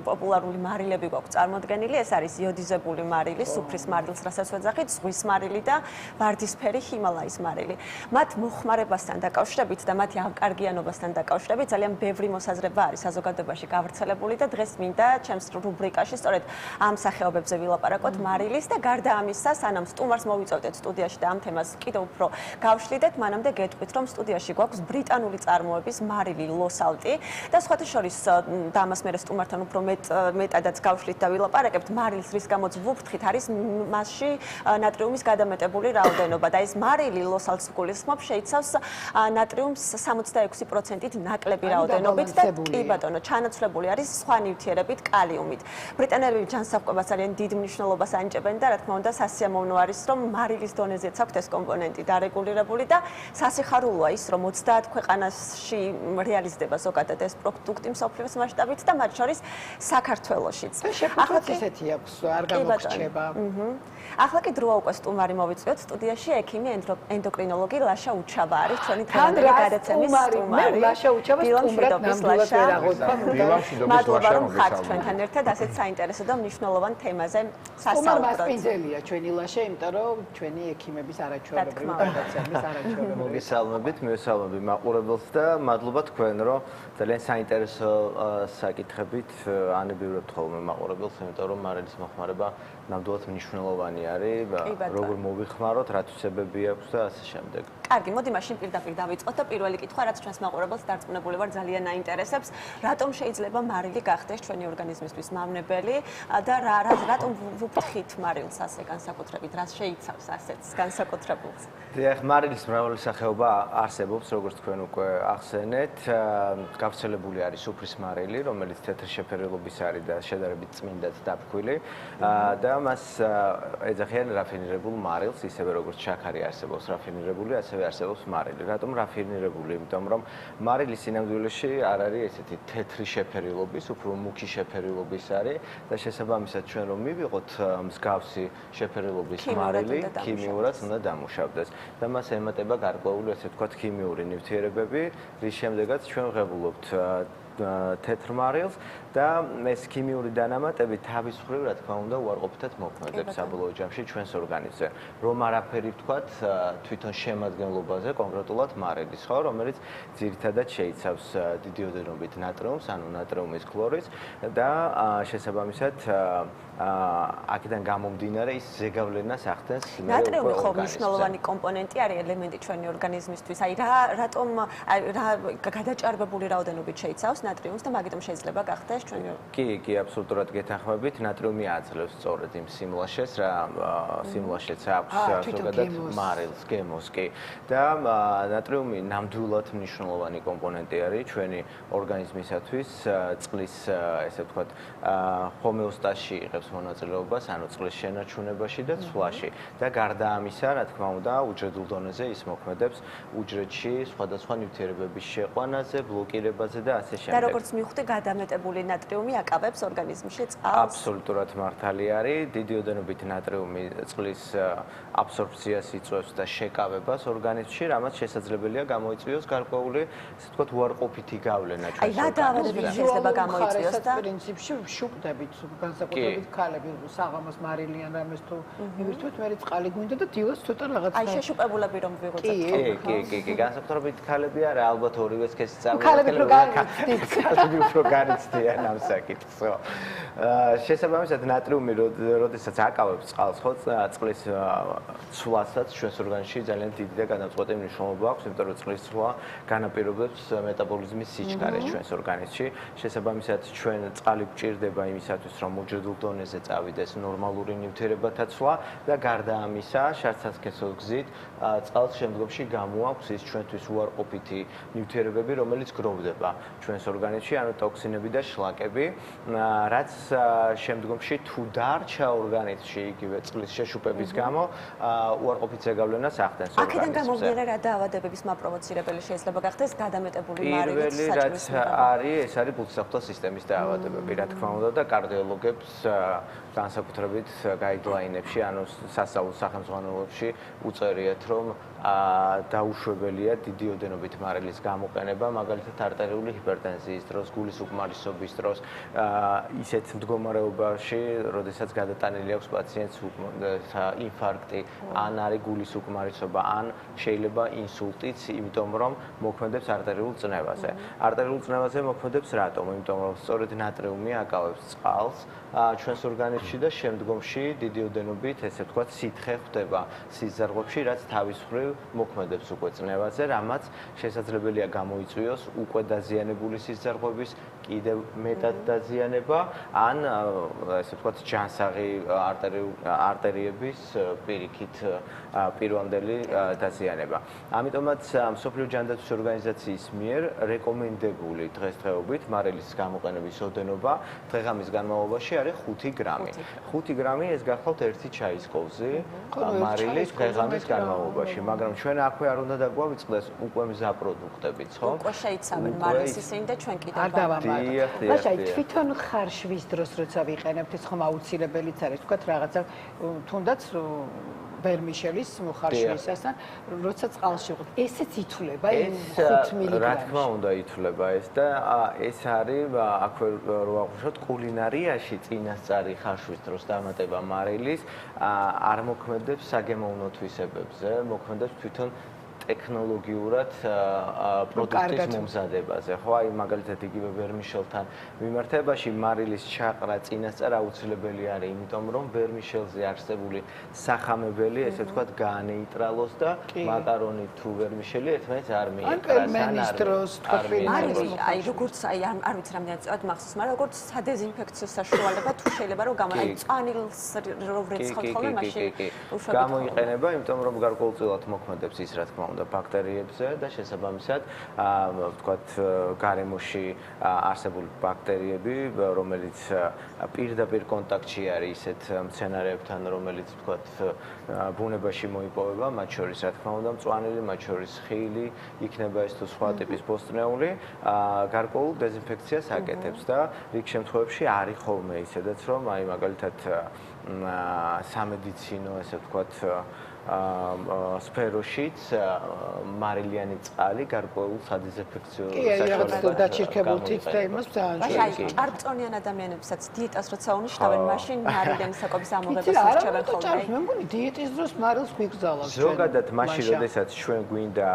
პოპულარული მარილები გვაქვს წარმოდგენილი. ეს არის იოდიზებული მარილი, სუფრის მარილს, რასაც ვეძახით, ზღვის მარილი და ვარდისფერი ჰიმალაის მარილი. მათ მოხმარებასთან დაკავშირებით და მათი ავკარგიანობასთან დაკავშირებით ძალიან ბევრი მოსაზრება არის საზოგადოებაში გავრცელებული და დღეს მინდა ჩემს რუბრიკაში სწორედ ამ სახეობებზე ვილაპარაკოთ მარილის და გარდა ამისა, სანამ სტუმარს მოვიწევდეთ სტუდიაში და ამ თემას კიდევ უფრო გავშლიდეთ, მანამდე გეტყვით, რომ სტუდიაში გვაქვს ბრიტანული წარმოების მარილი ლოსალტი და სხვათა შორის და ამას მე სტუმართან უფრო მეტადაც გავშლით და ვილაპარაკებთ მარილს, რის გამოც ვუფრთხით, არის მასში ნატრიუმის გადამეტებული რაოდენობა და ეს მარილი ლოსალტს გულისხმობს, შეიცავს ნატრიუმს 66%-ით ნაკლები რაოდენობით და კი ბატონო, ჩანაცვლებული არის სხვა ნივთიერებით, კალიუმით. ბრიტანელები ჯანსაღყვებას ძალიან დიდ მნიშვნელობას ანიჭებენ და რა თქმა უნდა სასიამოვნო არის, რომ მარილის დონეზეც აქვს ეს კომპონენტი დარეგულირებული და სასიხარულოა ის, რომ 30 ქვეყანაში რეალიზდება ზოგადად ეს პროდუქტი მსოფლიოს მასშტაბით და მათ შორის საქართველოშიც. ახლა ესეთი აქვს, არ გამოგრჩება. ახლა კი დროა უკვე სტუმარი მოვიწვიოთ სტუდიაში ექიმი ენდოკრინოლოგი ლაშა უჩაბა არის ჩვენი დღევანდელი გადაცემის სტუმარი. ლაშა უჩაბა სტუმრად ნამდვილად ვერ აღოთქვა. მადლობა რომ ხართ ჩვენთან ერთად ასეთ საინტერესო და მნიშვნელოვან თემაზე სასაუბროთ. სტუმარ მასპინძელია ჩვენი ლაშა, იმიტომ რომ ჩვენი ექიმების არაჩვეულებრივი გადაცემის არაჩვეულებრივი. მოგესალმებით, მივესალმები მაყურებელს და მადლობა თქვენ, რომ ძალიან საინტერესო საკითხებით ანებივრებთ ხოლმე მაყურებელს, იმიტომ რომ მარილის მოხმარება ნამდვილად მნიშვნელოვანი არის, როგორ მოვიხმაროთ, რა თვისებები აქვს და ასე შემდეგ. კარგი, მოდი მაშინ პირდაპირ დავიწყოთ და პირველი კითხვა, რაც ჩვენს მაყურებელს დარწმუნებული ვარ ძალიან აინტერესებს, რატომ შეიძლება მარილი გახდეს ჩვენი ორგანიზმისთვის მავნებელი და რატომ ვუფრთხით მარილს ასე განსაკუთრებით, რა შეიცავს ასეთ განსაკუთრებულს? დიახ, მარილის მრავალი სახეობა არსებობს, როგორც თქვენ უკვე ახსენეთ. გავრცელებული არის სუფრის მარილი, რომელიც თეთრი შეფერილობის არის და შედარებით წმინდად დაფქვილი და მას ეძახიან რაფინირებულ მარილს, ისევე როგორც შაქარი არსებობს რაფინირებული, ასევე არსებობს მარილი. რატომ რაფინირებული? იმიტომ რომ მარილი სინამდვილეში არ არის ესეთი თეთრი შეფერილობის, უფრო მუქი შეფერილობის არის და შესაბამისად ჩვენ რომ მივიღოთ მსგავსი შეფერილობის მარილი, ქიმიურად უნდა დამუშავდეს და მას ემატება გარკვეული ასე ვთქვათ ქიმიური ნივთიერებები, რის შემდეგაც ჩვენ ვღებულობთ თეთრ მარილს და ეს ქიმიური დანამატები თავის მხრივ რა თქმა უნდა უარყოფითად მოქმედებს საბოლოო ჯამში ჩვენს ორგანიზმზე. რომ არაფერი ვთქვათ თვითონ შემადგენლობაზე კონკრეტულად მარილის, ხო, რომელიც ძირითადად შეიცავს დიდი ოდენობით ნატრიუმს, ანუ ნატრიუმის ქლორიდს და შესაბამისად აქედან გამომდინარე ის ზეგავლენას ახდენს ნატრიუმი ხო მნიშვნელოვანი კომპონენტი არის ელემენტი ჩვენი ორგანიზმისთვის. აი რატომ რა გადაჭარბებული რაოდენობით შეიცავს ნატრიუმს და მაგიტომ შეიძლება გახდეს ჩვენი კი, აბსოლუტურად გეთანხმებით. ნატრიუმი აძლევს სწორედ იმ სიმლაშეს, რა სიმლაშეც აქვს ზოგადად მარილს, გემოს კი. და ნატრიუმი ნამდვილად მნიშვნელოვანი კომპონენტი არის ჩვენი ორგანიზმისათვის, წყლის ესე ვთქვათ ჰომეოსტაზში იღებს მონაწილეობას, ანუ წყლის შენარჩუნებაში და ცვლაში. და გარდა ამისა, რა თქმა უნდა, უჯრედულ დონეზე ის მოქმედებს უჯრედში სხვადასხვა ნივთიერებების შეყვანაზე, ბლოკირებაზე და ასე შემდეგ. და როგორც მივხვდი, გადამეტებული ნატრიუმი აკავებს ორგანიზმში წყალს. აბსოლუტურად მართალი არის. დიდი ოდენობით ნატრიუმი წყლის აბსორბციას იწვევს და შეკავებას ორგანიზმში, რამაც შესაძლებელია გამოიწვიოს გარკვეული, ასე ვთქვათ, უარყოფითი გავლენა ჩვენს ორგანიზმზე. აი, რა დაავადებები შეიძლება გამოიწვიოს და პრინციპში შუპდებით, განსაკუთრებით ქალები საღამოს მარილიან რამეს თუ მივირთვით, მე წყალი გვინდა და დილას ცოტა რაღაცა. აი, შეშუპებულები რომ ვიღოთ. კი, განსაკუთრებით ქალები არა, ალბათ ორივეს ქეში ქალები რო წყალები უფრო განიცდიან ამ საკითხს, ხო. შესაბამისად ნატრიუმი როდესაც აკავებს წყალს, ხო, წყლის ცვლასაც ჩვენს ორგანიზმში ძალიან დიდი და განამწყვეტი მნიშვნელობა აქვს, იმიტომ რომ წყლის ცვლა განაპირობებს მეტაბოლიზმის სიჩქარეს ჩვენს ორგანიზმში. შესაბამისად ჩვენ წყალი გვჭირდება იმისათვის, რომ უჯრედულ დონეზე წავიდეს ნორმალური ნივთიერებათა ცვლა და გარდა ამისა, შარცასქესო გზით წყალს შემდგომში გამოაქვს ის ჩვენთვის უარყოფითი ნივთიერებები, რომელიც გროვდება ჩვენს ორგანიზმში, ანუ ტოქსინები და შლაკები, რაც შემდგომში თუ დარჩა ორგანიზმში იგივე წყლის შეშუპების გამო უარყოფით ზეგავლენას ახდენს ორგანიზმზე. აქედან გამომდინარე რა დაავადებების მაპროვოცირებელი შეიძლება გახდეს გადამეტებული მარილით პირველი რაც არის, ეს არის ბულთსახუთა სისტემის დაავადებები, რა თქმა უნდა და კარდიოლოგებს განსაკუთრებით გაიდლაინებში, ანუ სასწავლო სახელმძღვანელოებში უწერიათ, რომ დაუშვებელია დიდი ოდენობით მარილის გამოყენება, მაგალითად არტერიული ჰიპერტენზიის დროს, გულის უკმარისობის დროს, ისეთ მდგომარეობაში, როდესაც გადატანილი აქვს პაციენტს ინფარქტი, ან არის გულის უკმარისობა, ან შეიძლება ინსულტიც, იმიტომ რომ მოქმედებს arteriul წნევაზე. arteriul წნევაზე მოქმედებს რატომ? იმიტომ რომ სწორედ ნატრიუმი აკავებს წყალს ჩვენს ორგანიზმში და შემდგომში დიდი ოდენობით, ესე ვთქვათ, სითხე ხვდება სისხლძარღვებში, რაც თავის მხრივ მოქმედებს უკვე წნევაზე, რამაც შესაძლებელია გამოიწვიოს უკვე დაზიანებული სისხლძარღვების კიდევ მეტად დაზიანება, ან ესე ვთქვათ, ჯანსაღი არტერიების პირიქით პირვანდელი დაზიანება. ამიტომაც მსოფლიო ჯანდაცვის ორგანიზაციის მიერ რეკომენდებული დღესდღეობით მარილის გამოყენების ოდენობა დღე-ღამის განმავლობაში არის 5 გრამი. 5 გრამი ეს გახლავთ 1 ჩაის კოვზი მარილის დღე-ღამის განმავლობაში, მაგრამ ჩვენ აქვე არ უნდა დაგვავიწყდეს უკვე მზა პროდუქტებიც, ხო? უკვე შეიცავენ მარილის ისინი და ჩვენ კიდევ მაშა თვითონ ხარშვის დროს როცა ვიყენებთ ეს ხომ აუცილებელიც არის, ვთქვათ რაღაცა თუნდაც ვერმიშელის ხარშვისასთან, როცა წყალში ვიყავთ, ესეც ითვლება იმ 5 მილიგრამში. რა თქმა უნდა ითვლება ეს და ეს არის აქვე რო აღვნიშნოთ კულინარიაში წინასწარი ხარშვის დროს დამატება მარილის არ მოქმედებს საგემოვნო თვისებებზე, მოქმედებს თვითონ ტექნოლოგიურად პროდუქტის მომზადებაზე, ხო? აი მაგალითად იგივე ვერმიშელთან მიმართებაში მარილის ჩაყრა წინასწარ აუცილებელი არის, იმიტომ რომ ვერმიშელზე არსებული სახამებელი, ესე ვთქვათ, გაანეიტრალოს და მაკარონი თუ ვერმიშელი ერთმანეთს არ მიეკრას, აი როგორც არ ვიცი რამდენად წავთ მახსოვს, მაგრამ როგორც სადეზინფექციო საშუალება თუ შეიძლება რომ გამო აი წვანილს რო ვრეცხავთ ხოლმე მაშინ უშუალოდ გამოიყენება, იმიტომ რომ გარკვეულწილად მოქმედებს ის რა თქმა უნდა ბაქტერიებზე და შესაბამისად ვთქვათ გარემოში არსებული ბაქტერიები, რომელიც პირდაპირ კონტაქტში არის ისეთ მცენარეებთან, რომელიც ვთქვათ ბუნებაში მოიპოვება, მათ შორის რა თქმა უნდა მწვანილი, მათ შორის ხილი, იქნება ეს თუ სხვა ტიპის ბოსტნეული, გარკვეულ დეზინფექციას აკეთებს და რიგ შემთხვევებში არის ხოლმე ისედაც რომ აი მაგალითად სამედიცინო ესე ვთქვათ სფეროშიც მარილიანი წყალი გარკვეულ სადეზინფექციო საშუალებებს დაჩირქებულთით და იმას ძალიან ჭარბწონიან ადამიანებსაც დიეტას როცა უნიშნავენ, მაშინ მარილიანი საკვების ამოღებას ირჩევენ ხოლმე. მე მგონი დიეტის დროს მარილს გვიგზავნოს. ზოგადად მაშინ როდესაც ჩვენ გვინდა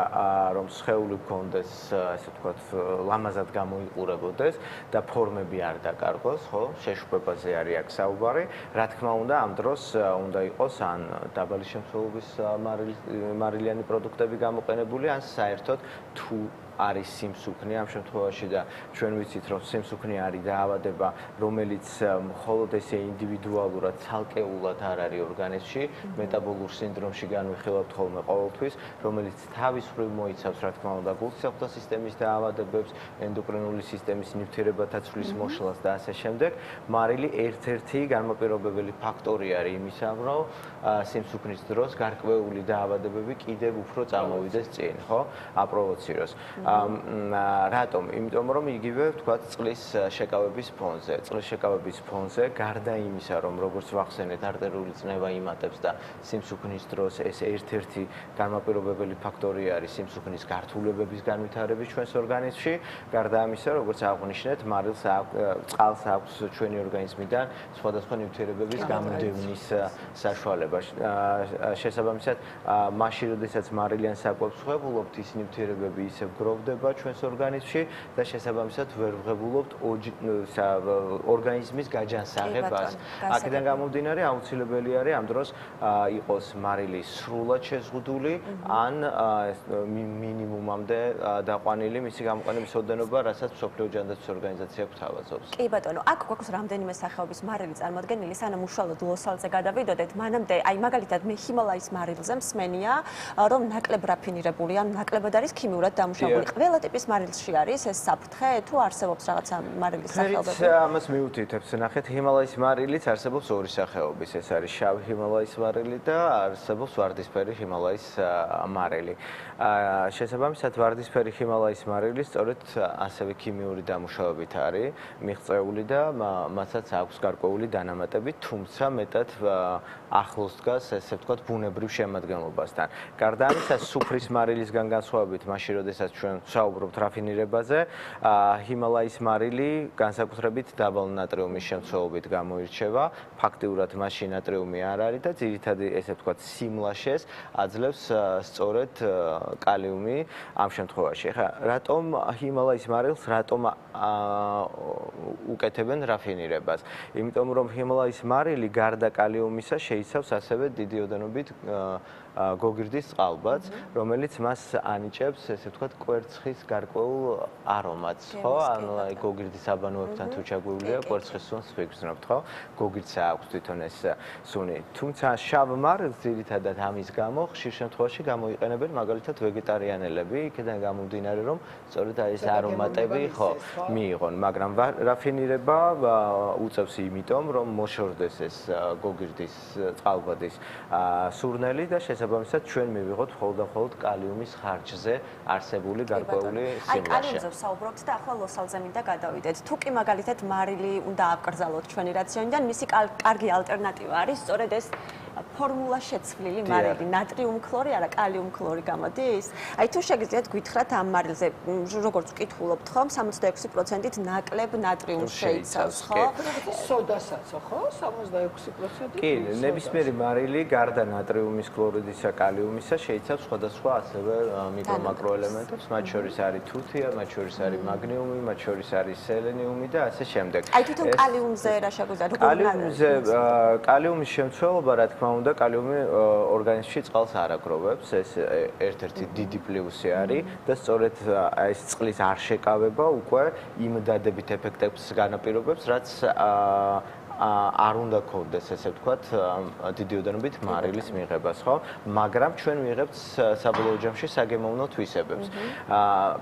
რომ სხეული გქონდეს, ასე ვთქვათ, ლამაზად გამოიყურებოდეს და ფორმები არ დაკარგოს, ხო? შეშუპებაზე არის აქ საუბარი. რა თქმა უნდა, ამ დროს უნდა იყოს ან დაბალი შემცველობის მარილიანი პროდუქტები გამოყენებული, ან საერთოდ თუ არის სიმსუქნე ამ შემთხვევაში და ჩვენ ვიცით რომ სიმსუქნე არის დაავადება, რომელიც მხოლოდ ესე ინდივიდუალურად ცალკეულად არ არის ორგანიზმში, მეტაბოლურ სინდრომში განვიხილავთ ხოლმე ყოველთვის, რომელიც თავის მხრივ მოიცავს რა თქმა უნდა გულსახუთა სისტემის დაავადებებს, ენდოკრინული სისტემის ნივთიერებათა ცვლის მოშლას და ასე შემდეგ. მარილი ერთ-ერთი განმაპირობებელი ფაქტორი არის იმისა, რომ სიმსუქნის დროს გარკვეული დაავადებები კიდევ უფრო წამოვიდეს წინ, ხო? აპროვოციროს. რატომ? იმიტომ რომ იგივე ვთქვათ წყლის შეკავების ფონზე. წყლის შეკავების ფონზე გარდა იმისა, რომ როგორც ვახსენეთ, არტერიული წნევა იმატებს და სიმსუქნის დროს ეს ერთ-ერთი განმაპირობებელი ფაქტორი არის სიმსუქნის გართულებების განვითარების ჩვენს ორგანიზმში. გარდა ამისა, როგორც აღვნიშნეთ, მარილს წყალს აქვს ჩვენი ორგანიზმიდან სხვადასხვა ნივთიერებების გამოდევნის საშუალება. შესაბამისად, მაშინ როდესაც მარილიან საკვებს ხვებულობთ, ის ნივთიერებები ისევ გროვდება მუშაობდება ჩვენს ორგანიზმში და შესაბამისად ვერ ვღებულობთ ორგანიზმის გაჯანსაღებას. აქედან გამომდინარე აუცილებელი არის ამ დროს იყოს მარილი სრულად შეზღუდული ან მინიმუმამდე დაყვანილი მისი გამოყენების ოდენობა, რასაც მსოფლიო ჯანდაცვის ორგანიზაცია გვთავაზობს. კი ბატონო, აქ გვაქვს რამდენიმე სახეობის მარილი წარმოდგენილი, სანამ უშუალოდ ლოს-ანჯელესზე გადავიდოდეთ, მანამდე აი მაგალითად მე ჰიმალაის მარილზე მსმენია, რომ ნაკლებ რაფინირებული ან ნაკლებად არის ქიმიურად დამუშავებული. ყველა ტიპის მარილში არის ეს საფრთხე, თუ არსებობს რაღაცა მარილის სახეობები? ამას მიუთითებს, ნახეთ, ჰიმალაის მარილიც არსებობს ორი სახეობის, ეს არის შავი ჰიმალაის მარილი და არსებობს ვარდისფერი ჰიმალაის მარილი. შესაბამისად, ვარდისფერი ჰიმალაის მარილი სწორედ ასევე ქიმიური დამუშავებით არის მიღწეული და მათაც აქვს გარკვეული დანამატები, თუმცა მეტად ახლოს დგას, ესე ვთქვათ, ბუნებრივ შემადგენლობასთან. გარდა ამისა, სუფრის მარილისგან განსხვავებით, მაშინ როდესაც ჩვენ ვსაუბრობთ რაფინირებაზე, ჰიმალაის მარილი განსაკუთრებით დაბალ ნატრიუმის შემცველობით გამოირჩევა. ფაქტიურად მასში ნატრიუმი არ არის და ძირითადი, ესე ვთქვათ, სიმლაშეს აძლევს სწორედ კალიუმი ამ შემთხვევაში. ხა, რატომ ჰიმალაის მარილს რატომ უკეთებენ რაფინირებას? იმიტომ რომ ჰიმალაის მარილი გარდა კალიუმისა შეიცავს ასევე დიდი ოდენობით გოგირდის წყალბადს, რომელიც მას ანიჭებს, ესე ვთქვათ, კვერცხის გარკვეულ არომატს, ხო? ანუ გოგირდის აბანოებთან თუ ჩაგვივლია, კვერცხის სუნს ვიგრძნობთ, ხო? გოგირდსა აქვს თვითონ ეს სუნი. თუმცა შავ მარილს ძირითადად ამის გამო ხშირ შემთხვევაში გამოიყენებენ მაგალითად ვეგეტარიანელები, იქიდან გამომდინარე, რომ სწორედ ეს არომატები, ხო, მიიღონ, მაგრამ რაფინირება უწევს იმიტომ, რომ მოშორდეს ეს გოგირდის წყალბადის სურნელი და შესაბამისად ჩვენ მივიღოთ მხოლოდ კალიუმის ხარჯზე არსებული გარკვეული სიმლაშე. აი, კალიუმზე ვსაუბრობთ და ახლა ლოს-ანჯელესზე მინდა გადავიდეთ. თუ კი მაგალითად მარილი უნდა ავკრძალოთ ჩვენი რაციონიდან, მისი კარგი ალტერნატივა არის სწორედ ეს ფორმულა შეცვლილი მარილი, ნატრიუმ ქლორი, არა კალიუმ ქლორი გამოდის? აი თუ შეგიძლიათ გითხრათ ამ მარილზე, როგორც ვკითხულობთ ხომ, 66%-ით ნაკლებ ნატრიუმს შეიცავს, ხო? სოდასაცო, ხო? 66%. კი, ნებისმიერი მარილი გარდა ნატრიუმის, ქლორიდისა, კალიუმისა შეიცავს სხვადასხვა ასევე მიკრო-მაკროელემენტებს, მათ შორის არის თუთია, მათ შორის არის მაგნიუმი, მათ შორის არის სელენიუმი და ასე შემდეგ. აი თვითონ კალიუმზე რა შეგვიძლია? კალიუმის შემცველობა, რა თქმა უნდა, კალიუმი ორგანიზმში წყალს არ აგროვებს, ეს ერთ-ერთი დიდი პლუსი არის და სწორედ ეს წყლის არ შეკავება უკვე იმ დადებით ეფექტებს განაპირობებს, რაც არ უნდა გქონდეს, ესე ვთქვათ, დიდი ოდენობით მარილის მიღებას, ხო? მაგრამ ჩვენ ვიღებთ საბოლოო ჯამში საგემოვნო თვისებებს.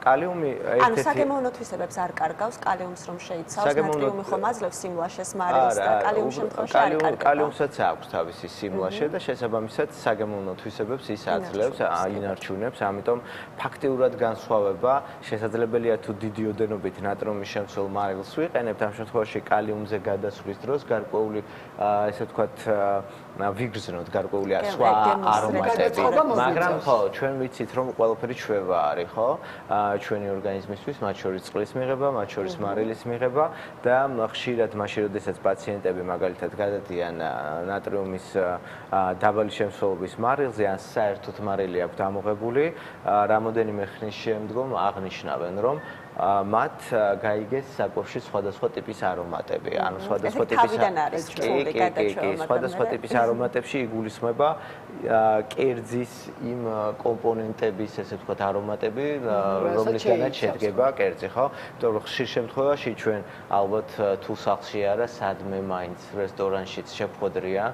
კალიუმი ანუ საგემოვნო თვისებებს არ კარგავს კალიუმს რომ შეიცავს, ნატრიუმი ხომ აძლევს სიმლაშეს მარილს და კალიუმ შემთხვევაში არ კარგავს. კალიუმსაც აქვს თავისი სიმლაშე და შესაბამისად საგემოვნო თვისებებს ის აძლევს, ინარჩუნებს, ამიტომ ფაქტიურად განსხვავება შესაძლებელია თუ დიდი ოდენობით ნატრიუმის შემცველ მარილს ვიყენებთ, ამ შემთხვევაში კალიუმზე გადასვლის დროს გარკვეული ესე ვთქვათ ვიგრძნოთ გარკვეული სხვა არომატები, მაგრამ ხო, ჩვენ ვიცით რომ ყველაფერი ჩვევა არის, ხო? ჩვენი ორგანიზმისთვის, მათ შორის წყლის მიღება, მათ შორის მარილის მიღება და ხშირად მაშინ როდესაც პაციენტები მაგალითად გადადიან ნატრიუმის დაბალი შემცველობის მარილზე ან საერთოდ მარილი აქვს დამოღებული, რამოდენიმე ხნის შემდგომ აღნიშნავენ რომ მათ გაიგეს საკუთრში სხვადასხვა ტიპის არომატები, ანუ სხვადასხვა ტიპის არომატებში იგულისხმება კერძის იმ კომპონენტების, ესე ვთქვათ, არომატები, რომლისგანაც შედგება კერძი, ხო? იმიტომ რომ ხშირ შემთხვევაში ჩვენ ალბათ თუ სახლში არა, სადმე მაინც რესტორანშიც შეგვხვედრია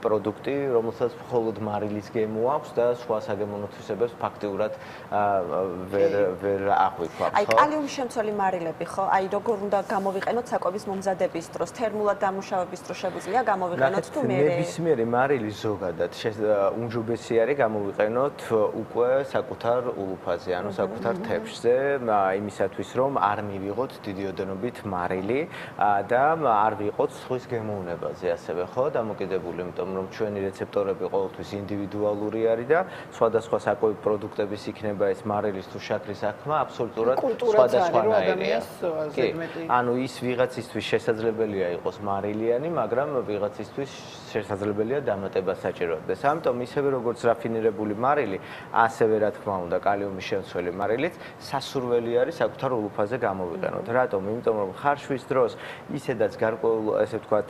პროდუქტი, რომელსაც მხოლოდ მარილის გემო აქვს და სხვა საგემოვნო თვისებებს ფაქტიურად ვერ აი კალიუმ შემცველი მარილები ხო? აი როგორ უნდა გამოვიყენოთ საკვების მომზადების დროს, თერმულად დამუშავების დროს შეგვიძლია გამოვიყენოთ თუ მე ნებისმიერი მარილი ზოგადად უმჯობესი არის გამოვიყენოთ უკვე საკუთარ ულუფაზე, ანუ საკუთარ თეფშზე, იმისათვის რომ არ მივიღოთ დიდი ოდენობით მარილი და არ ვიყოთ სხვის გემოვნებაზე ასევე ხო დამოკიდებული, იმიტომ რომ ჩვენი რეცეპტორები ყოველთვის ინდივიდუალური არის და სხვადასხვა საკვები პროდუქტების იქნება ეს მარილის თუ შაქრის აღქმა აბსოლუტურად აბსოლუტურად სხვადასხვანაირია. ანუ ის ვიღაცისთვის შესაძლებელია იყოს მარილიანი, მაგრამ ვიღაცისთვის შესაძლებელია დამატება საჭიროდეს. ამიტომ ისევე როგორც რაფინირებული მარილი, ასევე რა თქმა უნდა კალიუმის შემცველი მარილიც სასურველი არის საკუთარ ულუფაზე გამოვიყენოთ. რატომ? იმიტომ რომ ხარშვის დროს ისედაც გარკვეულ ესე ვთქვათ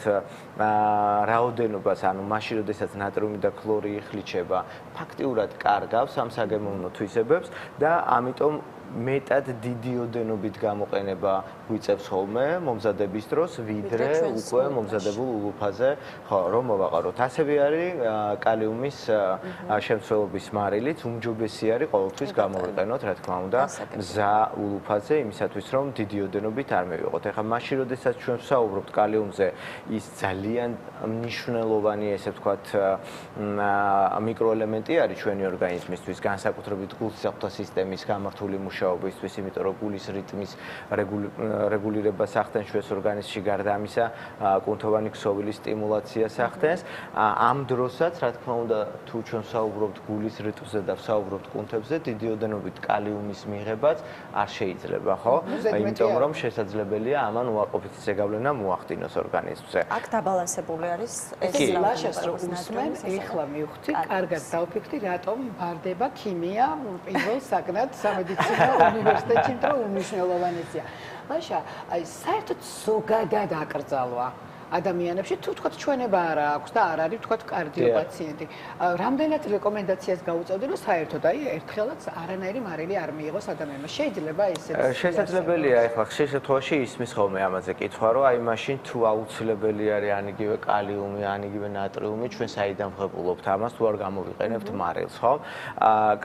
რაოდენობას, ანუ მაშინ როდესაც ნატრიუმი და ქლორი იხლიჩება, ფაქტიურად კარგავს ამ საგემოვნო თვისებებს და ამიტომ მეტად დიდი ოდენობით გამოყენება გვიწევს ხოლმე მომზადების დროს, ვიდრე უკვე მომზადებულ ულუფაზე, ხო, რომ მოვაყაროთ. ასევე არის კალიუმის შემცველობის მარილიც, უმჯობესი არის ყოველთვის გამოვიყენოთ, რა თქმა უნდა, მზა ულუფაზე, იმისათვის რომ დიდი ოდენობით არ მივიღოთ. ეხლა მაშინ, როდესაც ჩვენ ვსაუბრობთ კალიუმზე, ის ძალიან მნიშვნელოვანი, ესე ვთქვათ, მიკროელემენტი არის ჩვენი ორგანიზმისთვის, განსაკუთრებით გულსახმთა სისტემის გამართული მუშაობისთვის, იმიტომ რომ გულის რიტმის რეგულირებას ახდენს ჩვენს ორგანიზმში, გარდა ამისა, კუნთოვანი ქსოვილის სტიმულაციას ახდენს. ამ დროსაც, რა თქმა უნდა, თუ ჩვენ ვსაუბრობთ გულის რიტმზე და ვსაუბრობთ კუნთებზე, დიდი ოდენობით კალიუმის მიღებაც არ შეიძლება, ხო? იმიტომ რომ შესაძლებელია ამან უარყოფითი ზეგავლენა მოახდინოს ორგანიზმზე. აქ დაბალანსებული არის ეს ლაშას რო უსმენ, ეხლა მივხვდი, კარგად დავფიქრდი, რატომ ბარდება ქიმია პირველ საგნად სამედიცინო უნივერსიტეტში, რომ უმნიშვნელოვანესია. ლაშა, აი საერთოდ ზოგადად აკრძალვა ადამიანებში თუ თქვათ ჩვენება არ აქვს და არ არის თქვათ კარდიოპაციენტი. რამდენად რეკომენდაციას გაუწევდი, რომ საერთოდ აი ერთხელაც არანაირი მარილი არ მიიღოს ადამიანმა. შეიძლება ესეც შესაძლებელია, ეხლა ხშირ შემთხვევაში ისმის ხოლმე ამაზე კითხვა, რომ აი მაშინ თუ აუცილებელი არის ან იგივე კალიუმი, ან იგივე ნატრიუმი, ჩვენ საიდან ვღებულობთ ამას, თუ არ გამოვიყენებთ მარილს, ხო?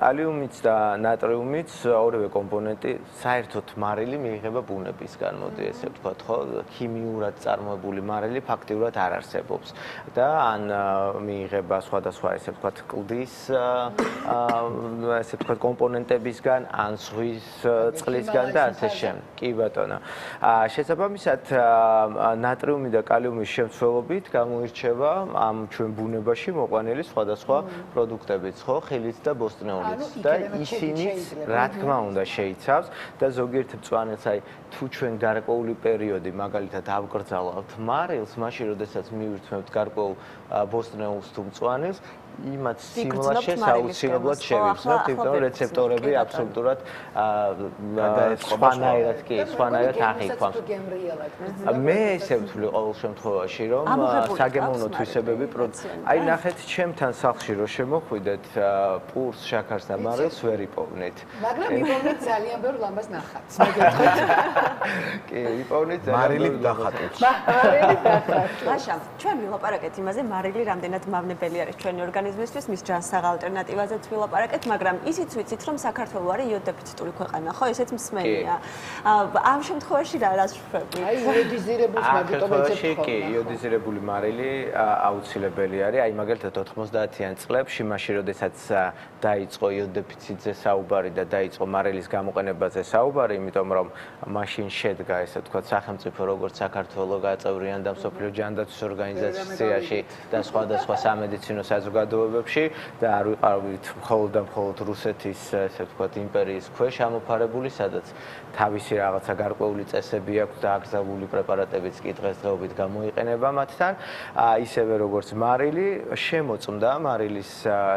კალიუმიც და ნატრიუმიც ორივე კომპონენტი საერთოდ მარილი მიიღება ბუნებისგან, მოდი ესე ვთქვათ, ხო? ქიმიურად წარმოებული მარილი ფაქტიურად არ არსებობს და ან მიიღება სხვადასხვა ესე ვთქვათ კლდის ესე ვთქვათ კომპონენტებისგან, ან ზღვის წყლისგან და ასე შემდეგ. კი ბატონო. შესაბამისად ნატრიუმი და კალიუმის შემცველობით გამოირჩევა ამ ჩვენ ბუნებაში მოყვანილი სხვადასხვა პროდუქტებიც, ხო, ხილიც და ბოსტნეულიც და ისინიც რა თქმა უნდა შეიცავს და ზოგიერთ მწვანეს აი თუ ჩვენ გარკვეული პერიოდი მაგალითად ავკრძალავთ მარილს, მაშინ როდესაც მივირთმევთ გარკვეულ ბოსტნეულს თუ მწვანეს, იმათ სიმულაშეს აუცილებლად შევიხსნებთ, იმიტომ რომ რეცეპტორები აბსოლუტურად სხვანაირად კი, სხვანაირად აღიქვამს. მე ესე ვთვლი ყოველ შემთხვევაში, რომ საგემოვნო თვისებები აი ნახეთ, ჩემთან სახლში რო შემოხვიდეთ, პურს, შაქარს და მარილს ვერ იპოვნით. მაგრამ იპოვნით ძალიან ბევრ ლამაზ ნახატს, მოგეთხოვთ. კი, იპოვნით მარილი დახატებს. ლაშა, ჩვენ ვილაპარაკეთ იმაზე, მარილი რამდენად მავნებელი არის ჩვენი ორგანიზმისთვის, მის ჯანსაღ ალტერნატივაზეც ვილაპარაკეთ, მაგრამ ისიც ვიცით, რომ საქართველო არის იოდდეფიციტური ქვეყანა, ხო, ესეც მსმენია. ამ შემთხვევაში რას ვშვები? აი, იოდიზირებულს მაგიტომ ეცეpt ხოლმე. კი, იოდიზირებული მარილი აუცილებელი არის. აი, მაგალითად 90-იან წლებში, მაშინ როდესაც დაიწყო იოდდეფიციტზე საუბარი და დაიწყო მარილის გამოყენებაზე საუბარი, იმიტომ რომ მაშინ შედგა, ესე ვთქვათ, სახელმწიფო როგორც საქართველო გაწევრიანდა მსოფლიო ჯანდაცვის ორგანიზაციაში და სხვადასხვა სამედიცინო საზოგადოებებში და არ ვიყავით მხოლოდ და მხოლოდ რუსეთის, ესე ვთქვათ, იმპერიის ქვეშ ამოფარებული, სადაც თავისი რაღაცა გარკვეული წესები აქვს და აკრძალული პრეპარატებიც კი დღესდღეობით გამოიყენება მათთან, ისევე როგორც მარილი, შემოწმდა მარილის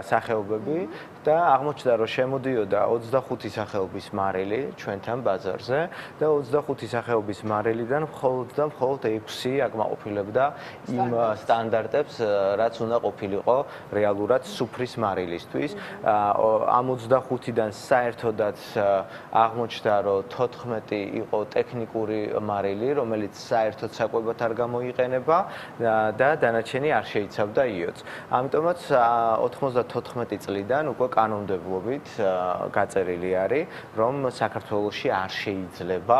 სახეობები და აღმოჩნდა, რომ შემოდიოდა 25 სახეობის მარილი ჩვენთან ბაზარზე და 25 სახეობის მარილიდან მხოლოდ და მხოლოდ 6 აკმაყოფილებდა იმ სტანდარტებს, რაც უნდა ყოფილიყო რეალურად სუფრის მარილისთვის. ამ 25-დან საერთოდაც აღმოჩნდა, რომ 14 იყო ტექნიკური მარილი, რომელიც საერთოდ საკვებად არ გამოიყენება და დანარჩენი არ შეიცავდა იოდს. ამიტომაც 94 წლიდან უკვე კანონმდებლობით გაწერილი არის, რომ საქართველოში არ შეიძლება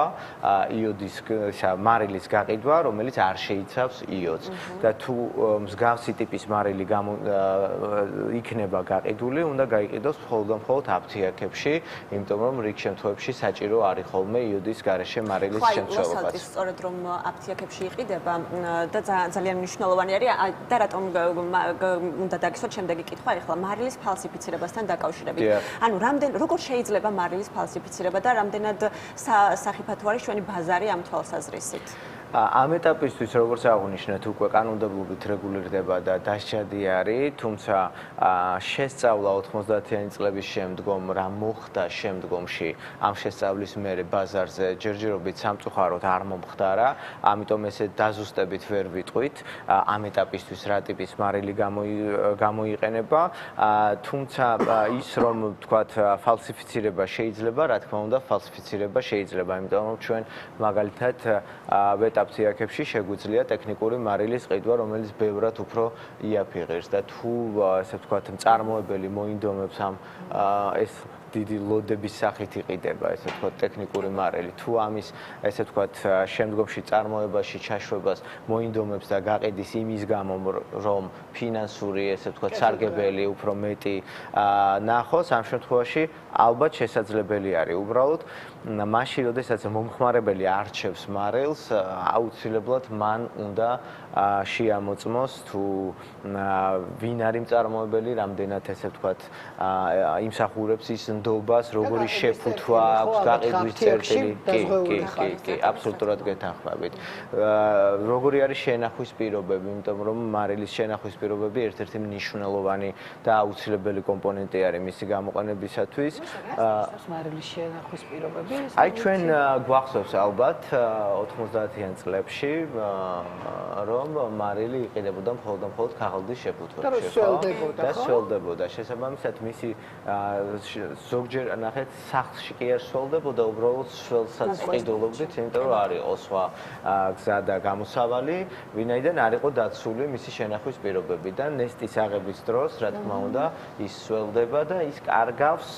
იოდის მარილის გაყიდვა, რომელიც არ შეიცავს იოდს. და თუ მსგავსი ტიპის მარილი იქნება გაყიდული, უნდა გაიყიდოს მხოლოდ აფთიაქებში, იმიტომ რომ რიგ შემთხვევებში საჭირო არის ხოლმე იოდის გარეშე მარილის შემცველობაც. სწორედ რომ აფთიაქებში იყიდება და ძალიან მნიშვნელოვანი არის და რატომ უნდა დაგისვათ შემდეგი კითხვა ახლა მარილის ფალსიფიცირებასთან დაკავშირებით. ანუ როგორ შეიძლება მარილის ფალსიფიცირება და რამდენად სახიფათო არის ჩვენი ბაზარი ამ თვალსაზრისით? ამ ეტაპისთვის როგორც აღნიშნეთ უკვე კანონმდებლობით რეგულირდება და დასჯადი არის, თუმცა შესწავლა 90-იანი წლების შემდგომ რა მოხდა შემდგომში ამ შესწავლის მერე ბაზარზე ჯერჯერობით სამწუხაროდ არ მომხდარა, ამიტომ ესე დაზუსტებით ვერ ვიტყვით ამ ეტაპისთვის რა ტიპის მარილი გამოიყენება, თუმცა ის რომ თქვათ ფალსიფიცირება შეიძლება, რა თქმა უნდა ფალსიფიცირება შეიძლება, იმიტომ რომ ჩვენ მაგალითად აფთიაქებში შეგვიძლია ტექნიკური მარილის ყიდვა, რომელიც ბევრად უფრო იაფიღებს და თუ ესე ვთქვათ მწარმოებელი მოინდომებს ეს დიდი ლოდების სახით იყიდება, ესე ვთქვათ ტექნიკური მარილი. თუ ამის ესე ვთქვათ შემდგომში წარმოებაში ჩაშვებას მოინდომებს და გაყიდის იმის გამო, რომ ფინანსური ესე ვთქვათ სარგებელი უფრო მეტი ნახოს, ამ შემთხვევაში ალბათ შესაძლებელი არის. უბრალოდ მაშინ, როდესაც მომხმარებელი არჩევს მარილს, აუცილებლად მან უნდა შეამოწმოს თუ ვინ არის მწარმოებელი, რამდენად ესე ვთქვათ იმსახურებს ის ნდობას, როგორი შეფუთვა აქვს, გაყიდვის წერტილი. კი, აბსოლუტურად გეთანხმებით. როგორი არის შენახვის პირობები, იმიტომ რომ მარილის შენახვის პირობები ერთ-ერთი მნიშვნელოვანი და აუცილებელი კომპონენტი არის მისი გამოყენებისათვის. მარილის შენახვის პირობები აი ჩვენ გვახსოვს ალბათ 90-იან წლებში რომ მარილი იყიდებოდა მხოლოდ ქაღალდის შეფუთვებში, ხო? და სველდებოდა. შესაბამისად მისი ზოგჯერ ნახეთ სახლში კი არ სველდებოდა, უბრალოდ სველსაც ყიდულობდით, იმიტომ რომ არ იყო სხვა გზა და გამოსავალი, ვინაიდან არ იყო დაცული მისი შენახვის პირობები და ნესტის აღების დროს, რა თქმა უნდა, ის სველდება და ის კარგავს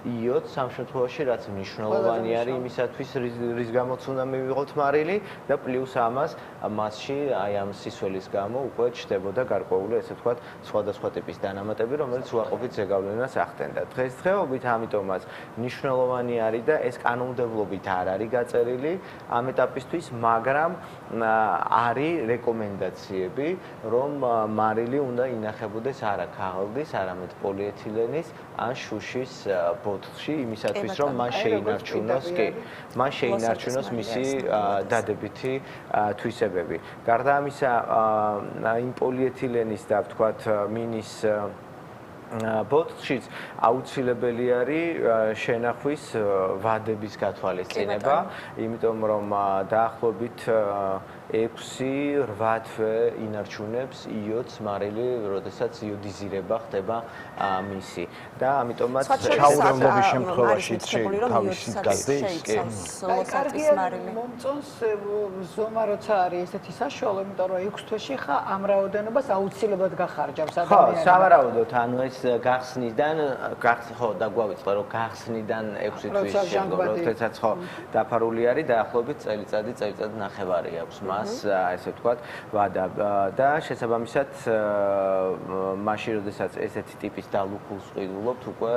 იოდს ამ შემთხვევაში, რაც მნიშვნელოვანი არის იმისათვის, რის გამოც უნდა მივიღოთ მარილი და პლუს ამას მასში აი ამ სისვლის გამო უკვე ჩნდებოდა გარკვეული, ესე ვთქვათ, სხვადასხვა ტიპის დანამატები, რომელიც უარყოფით ზეგავლენას ახდენდა. დღესდღეობით ამიტომაც მნიშვნელოვანი არის და ეს კანონმდებლობით არ არის გაწერილი ამ ეტაპისთვის, მაგრამ არის რეკომენდაციები, რომ მარილი უნდა ინახებოდეს არა ქაღალდის, არამედ პოლიეთილენის ან შუშის ბოთლში, იმისათვის რომ მან შეინარჩუნოს, მან შეინარჩუნოს მისი დადებითი თვისებები. გარდა ამისა, იმ პოლიეთილენის და ვთქვათ მინის ბოთლშიც აუცილებელი არის შენახვის ვადების გათვალისწინება, იმიტომ რომ დაახლოებით 6-8 თვე ინარჩუნებს იოდს მარილი, როდესაც იოდიზირება ხდება მისი. და ამიტომაც ჩაურევლობის შემთხვევაში თავისი გაზდის, კარგი მომწონს ზომა როცა არის ესეთი საშუალო, იმიტომ რომ 6 თვეში ხა ამ რაოდენობას აუცილებლად გახარჯავს ადამიანი. ხო, სავარაუდოდ, ანუ ეს გახსნიდან, ხო, დაგვავიწყდა, რომ გახსნიდან 6 თვის შემდგომ, როდესაც ხო დაფარული არის, დაახლოებით წელიწადი ნახევარი აქვს მას, ესე ვთქვათ, ვადა და შესაბამისად მაშინ, როდესაც ესეთი ტიპის დალუქულს ყიდულობთ, უკვე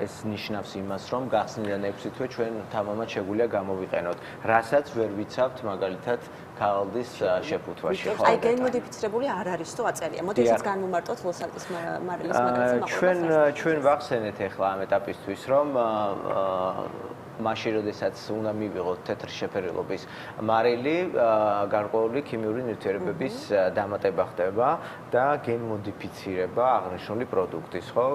ეს ნიშნავს იმას, რომ გახსნიდან 6 თვე ჩვენ თამამად შეგვიძლია გამოვიყენოთ, რასაც ვერ ვიცავთ მაგალითად ქაღალდის შეფუთვაში. აი გენმოდიფიცირებული არ არის თუ აწერია. მოდი ესეც განმომარტოთ ლოს-ანჯელეს მარილის მაგალითად. ჩვენ ვახსენეთ ახლა ამ ეტაპისთვის, რომ მაშინ, როდესაც უნდა მივიღოთ თეთრი შეფერილობის მარილი, გარკვეული ქიმიური ნივთიერებების დამატება ხდება და გენმოდიფიცირება აღნიშნული პროდუქტის, ხო?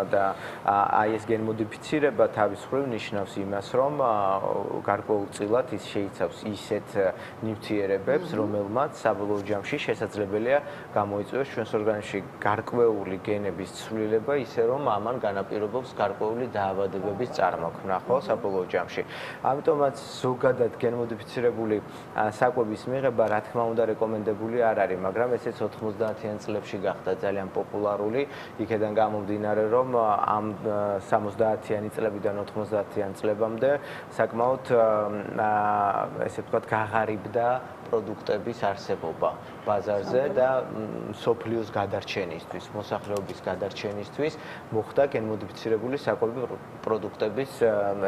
და აი ეს გენმოდიფიცირება თავის მხრივ ნიშნავს იმას, რომ გარკვეულწილად ის შეიცავს ისეთ ნივთიერებებს, რომელმაც საბოლოო ჯამში შესაძლებელია გამოიწვიოს ჩვენს ორგანიზმში გარკვეული გენების ცვლილება, ისე რომ ამან განაპირობებს გარკვეული დაავადებების წარმოქმნა, ხო? საბოლოო ჯამში. ამიტომაც ზოგადად გენმოდიფიცირებული საკვების მიღება რა თქმა უნდა რეკომენდებული არ არის, მაგრამ ესეც 90-იან წლებში გახდა ძალიან პოპულარული, იქედან გამომდინარე, რომ ამ 70-იანი წლებიდან 90-იან წლებამდე საკმაოდ ესე ვთქვათ გაღარიბდა პროდუქტების არსებობა ბაზარზე და სოფლიოს გადარჩენისთვის, მოსახლეობის გადარჩენისთვის მოხდა გენმოდიფიცირებული საკვები პროდუქტების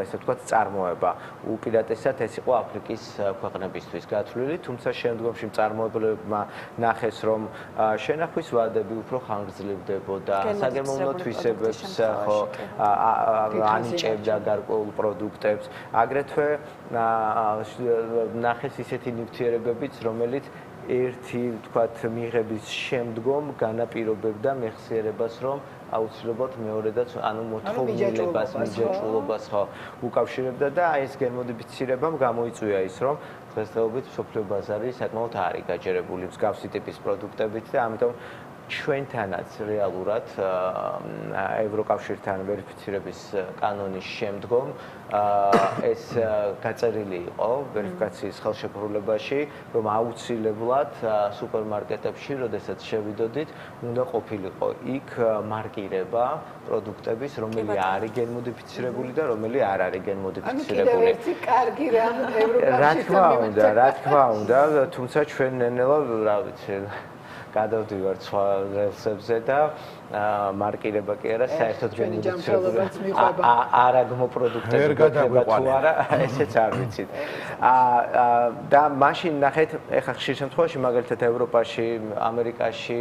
ესე ვთქვათ წარმოება. უპირატესად ეს იყო აფრიკის ქვეყნებისთვის გათვლილი, თუმცა შემდგომში მწარმოებლებმა ნახეს, რომ შენახვის ვადები უფრო ხანგრძლივდებოდა, საგემოვნო თვისებებს ხო ანიჭებდა გარკვეულ პროდუქტებს, აგრეთვე ნახეს ისეთი ნივთიერებებიც, რომელიც ერთი ვთქვათ მიღების შემდგომ განაპირობებდა მეხსიერებას, რომ აუცილებლად მეორედაც ანუ მოთხოვნილებას, მიჯაჭვულობას ხო უკავშირებდა და აი ეს გენმოდიფიცირებამ გამოიწვია ის, რომ დღესდღეობით მსოფლიო ბაზარი საკმაოდ არის გაჯერებული მსგავსი ტიპის პროდუქტებით და ამიტომ ჩვენთანაც რეალურად ევროკავშირთან ვერიფიცირების კანონის შემდგომ ეს გაწერილი იყო ვერიფიკაციის ხელშეკრულებაში, რომ აუცილებლად სუპერმარკეტებში, როდესაც შევიდოდით, უნდა ყოფილიყო იქ მარკირება პროდუქტების, რომელი არის გენმოდიფიცირებული და რომელი არ არის გენმოდიფიცირებული. ანუ კიდევ ერთი კარგი რამ ევროკავშირთან რა თქმა უნდა, თუმცა ჩვენ ნენელა რა ვიცი გადავდივართ სხვა რელსებზე და მარკირება კი არა, საერთოდ გენმოდიფიცირებული არაგმო პროდუქტები გქონდა თუ არა, ესეც არ ვიცით. და მაშინ ნახეთ, ეხლა ხშირ შემთხვევაში მაგალითად ევროპაში, ამერიკაში,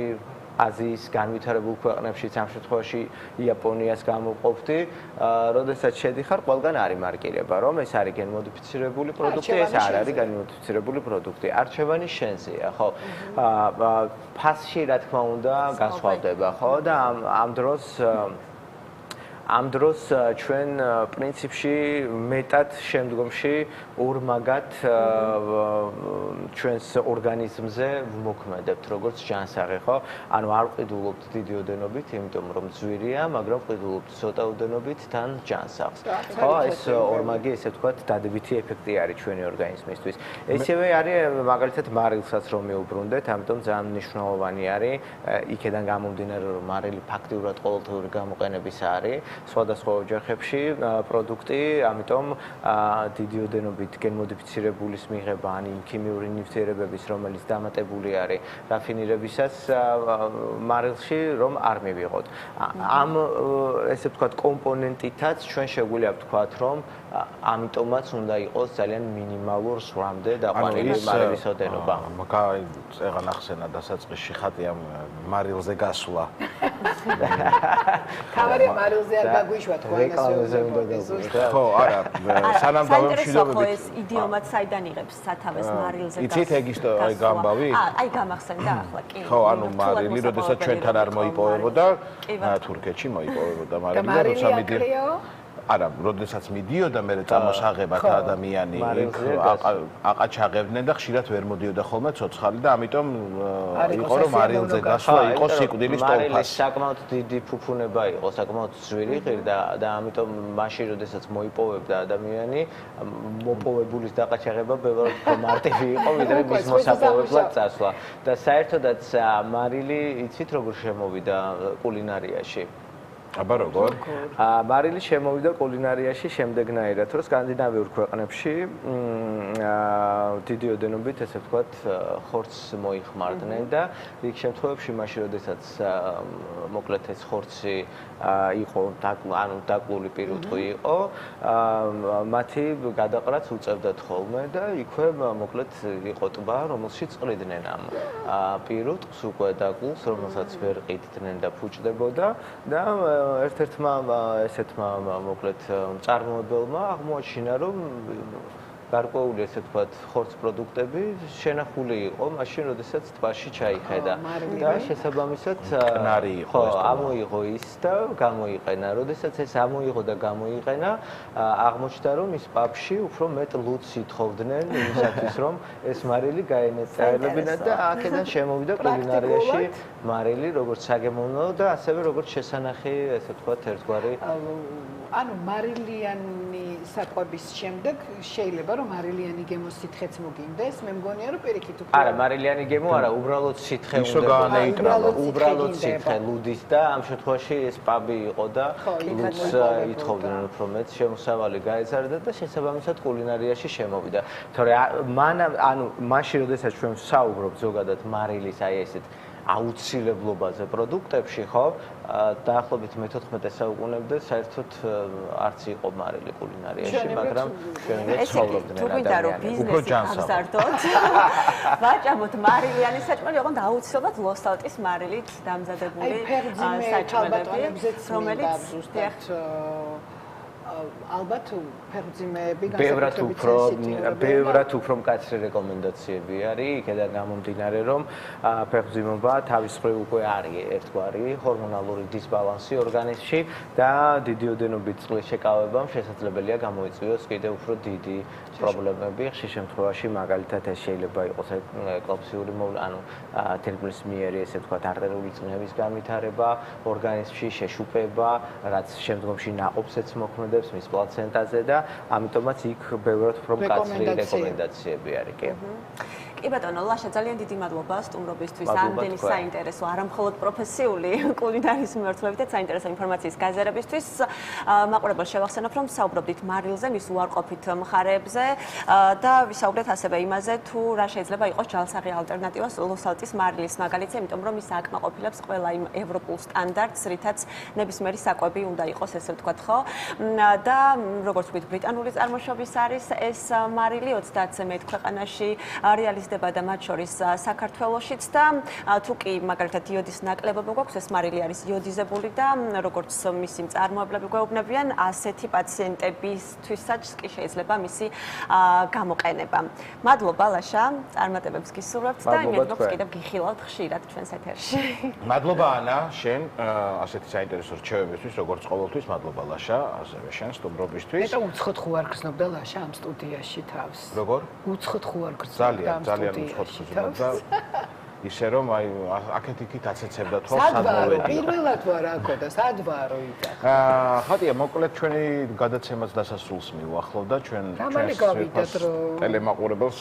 აზიის განვითარებულ ქვეყნებშიც ამ შემთხვევაში იაპონიას გამოვყოფდი, როდესაც შედიხარ, ყველგან არის მარკირება, რომ ეს არის გენმოდიფიცირებული პროდუქტი, ეს არ არის გენმოდიფიცირებული პროდუქტი. არჩევანი შენზეა, ხო? ფასში რა თქმა უნდა განსხვავდება, ხო? და ამ დროს ჩვენ პრინციპში მეტად შემდგომში ორმაგად ჩვენს ორგანიზმზე ვმოქმედებთ, როგორც ჯანსაღი, ხო? ანუ არ ვყიდულობთ დიდი ოდენობით, იმიტომ რომ ძვირია, მაგრამ ვყიდულობთ ცოტა ოდენობით თან ჯანსაღს. ხო, ეს ორმაგი ესე ვთქვათ დადებითი ეფექტი არის ჩვენი ორგანიზმისთვის. ესევე არის მაგალითად მარილსაც რომ მიუბრუნდეთ, ამიტომ ძალიან მნიშვნელოვანი არის იქედან გამომდინარე, რომ მარილი ფაქტიურად ყოველდღიური გამოყენების არის სხვადასხვა ოჯახებში პროდუქტი, ამიტომ დიდი ოდენობით გენმოდიფიცირებულის მიღება ან იმ ქიმიური ნივთიერებების, რომელიც დამატებული არის რაფინირებისას მარილში, რომ არ მივიღოთ. ამ ესე ვთქვათ კომპონენტითაც ჩვენ შეგვიძლია ვთქვათ, რომ ამიტომაც უნდა იყოს ძალიან მინიმალურ ზღვამდე დაყვანილი მარილის ოდენობა. ეხლა ნახსენა დასაწყისში ხატი ამ მარილზე გასვლა. თავარია მარილზე არ გაგვიშვა თქვა რეკლამაზე უნდა დაგვიშვა. ხო, არა, სანამ დავემშვიდობებით. ეს იდიომაც საიდან იღებს სათავეს მარილზე გასვლა. იცით ეგ გამბავი? აი გამახსენდა ახლა კი. ხო, ანუ მარილი, როდესაც ჩვენთან არ მოიპოვებოდა, თურქეთში მოიპოვებოდა მარილი და როცა მიდიოდა არა, როდესაც მიდიოდა მე წამოსაღებად ადამიანი იქ აყაჩაღებდნენ და ხშირად ვერ მოდიოდა ხოლმე ცოცხალი და ამიტომ იყო რომ მარილზე გასვლა იყო სიკვდილის ტოლფასი. მარილის საკმაოდ დიდი ფუფუნება იყო, საკმაოდ ძვირი ღირდა და ამიტომ მაშინ როდესაც მოიპოვებდა ადამიანი, მოპოვებულის დაყაჩაღება ბევრად მარტივი იყო, ვიდრე მის მოსაპოვებლად წასვლა. და საერთოდაც მარილი იცით როგორ შემოვიდა კულინარიაში? აბა როგორ? მარილი შემოვიდა კულინარიაში შემდეგნაირად, რომ სკანდინავიურ ქვეყნებში დიდი ოდენობით, ესე ვთქვათ, ხორცს მოიხმარდნენ და იქ შემთხვევებში მაშინ, როდესაც მოკლედ ეს ხორცი იყო ანუ დაკლული პირუტყვი იყო, მათი გადაყრაც უწევდათ ხოლმე და იქვე მოკლედ იყო ტბა, რომელშიც ყრიდნენ ამ პირუტყვს უკვე დაკლულს, რომელსაც ვერ ყიდდნენ და ფუჭდებოდა და ერთ-ერთმა ესეთმა მოკლედ მწარმოებელმა აღმოაჩინა, რომ გარკვეული ესე ვთქვათ ხორცს პროდუქტები შენახული იყო მაშინ როდესაც ტბაში ჩაიხედა და შესაბამისად მტკნარი იყო ეს ამოიღო ის და გამოიყენა როდესაც ეს ამოიღო და გამოიყენა აღმოჩნდა რომ ის პაპში უფრო მეტ ლუდს ითხოვდნენ იმისათვის რომ ეს მარილი გაენეწაელებინა და აქედან შემოვიდა კულინარიაში მარილი როგორც საგემოვნო და ასევე როგორც შესანახი ესე ვთქვათ ერთგვარი ანუ მარილიანი საკვების შემდეგ შეიძლება რომ მარილიანი გემოს სითხეც მოგინდეს მე მგონია რომ პირიქით უკვე არა მარილიანი გემო არა უბრალოდ სითხე უნდა უბრალოდ სითხე ლუდის და ამ შემთხვევაში ეს პაბი იყო და ლუდს ითხოვდნენ უფრო მეტ შემოსავალი გაეზარდა და შესაბამისად კულინარიაში შემოვიდა თორე ანუ მაშინ როდესაც ჩვენ ვსაუბრობთ ზოგადად მარილის აი ესეთ აუცილებლობაზე პროდუქტებში ხო დაახლოებით მე-14 საუკუნემდე საერთოდ არც იყო მარილი კულინარიაში მაგრამ ჩვენ ცხოვრობდნენ ადამიანები უფრო ჯანსაღად ვაჭამოთ მარილიანი საჭმელი ოღონდ აუცილებლად ლოსალტის მარილით დამზადებული საჭმელები რომელიც ზუსტად ალბათ ფეხბურთიმეები ბევრად უფრო მკაცრი რეკომენდაციები არის იქედან გამომდინარე რომ ფეხბურთიმობა თავის მხრივ უკვე არის ერთგვარი ჰორმონალური დისბალანსი ორგანიზმში და დიდი ოდენობით წყლის შეკავებამ შესაძლებელია გამოიწვიოს კიდევ უფრო დიდი პრობლემები ხშირ შემთხვევაში მაგალითად ეს შეიძლება იყოს ეკლეპსიური ანუ თერმის მიერი ესე ვთქვათ არტერიული წნევის განვითარება ორგანიზმში შეშუპება რაც შემდგომში ნაყოფსეც მოქმედებს მის პლაცენტაზე და ამიტომაც იქ ბევრად უფრო მკაცრი რეკომენდაციები არის კი კი ბატონო ლაშა ძალიან დიდი მადლობა სტუმრობისთვის ამდენი საინტერესო არა მხოლოდ პროფესიული კულინარიის მიმართულებითაც საინტერესო ინფორმაციის გაზარებისთვის მაყურებელს შევახსენებ რომ საუბრობდით მარილზე მის უარყოფით მხარეებზე და ვისაუბრეთ ასევე იმაზე თუ რა შეიძლება იყოს ჯალსაღი ალტერნატივა ლოსალტის მარილის მაგალითზე იმიტომ რომ ის აკმაყოფილებს ყველა იმ ევროპულ სტანდარტს რითაც ნებისმიერი საკვები უნდა იყოს ესე ვთქვათ ხო და როგორც ვთქვით ბრიტანული წარმოშობის არის ეს მარილი 30-ზე მეტ ქვეყანაში რეალიზდება და მათ შორის საქართველოშიც და თუ კი მაგალითად იოდის ნაკლებობა გვაქვს ეს მარილი არის იოდიზებული და როგორც მისი მწარმოებლები გვეუბნებიან ასეთი პაციენტებისთვისაც კი შეიძლება მისი გამოყენება. მადლობა ლაშა, წარმატებებს გისურვებთ და იმედობთ კიდევ გიხილავთ ხშირად ჩვენს ეთერში. მადლობა ანა, შენ ასეთი საინტერესო რჩევებისთვის, როგორც ყოველთვის, მადლობა ლაშა, ასევე შენ სტუმრობისთვის. მე უცხოდ ხო არ გრძნობდა ლაშა ამ სტუდიაში თავს. როგორ? უცხოდ ხო არ გრძნობდა ამ სტუდიაში თავს. ისე რომ აი აქეთ-იქით აცეცებდა თვალს სადმოვედი. პირველად ვარ აქო და სად ვარო იტა. ხატია, მოკლედ ჩვენი გადაცემას დასასრულს მივუახლოვ და ჩვენ ტელემაყურებელს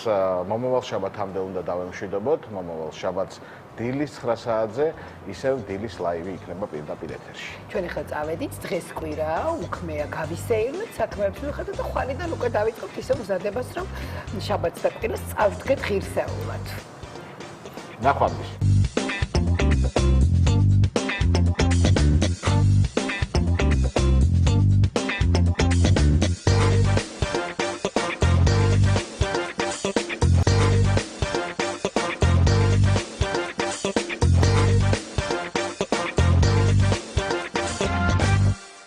მომავალ შაბათამდე უნდა დავემშვიდობოთ. მომავალ შაბათს დილის 9 საათზე ისევ დილის ლაივი იქნება პირდაპირ ეთერში. ჩვენ ახლა წავედით დღეს კვირაა, უქმეა გავისეირნეთ საქმეებს მიხედავთ და ხვალიდან უკვე დავიწყებთ ისევ მზადებას რომ შაბათს და კვირას წავდგეთ ღირსეულად. ნახვამდის.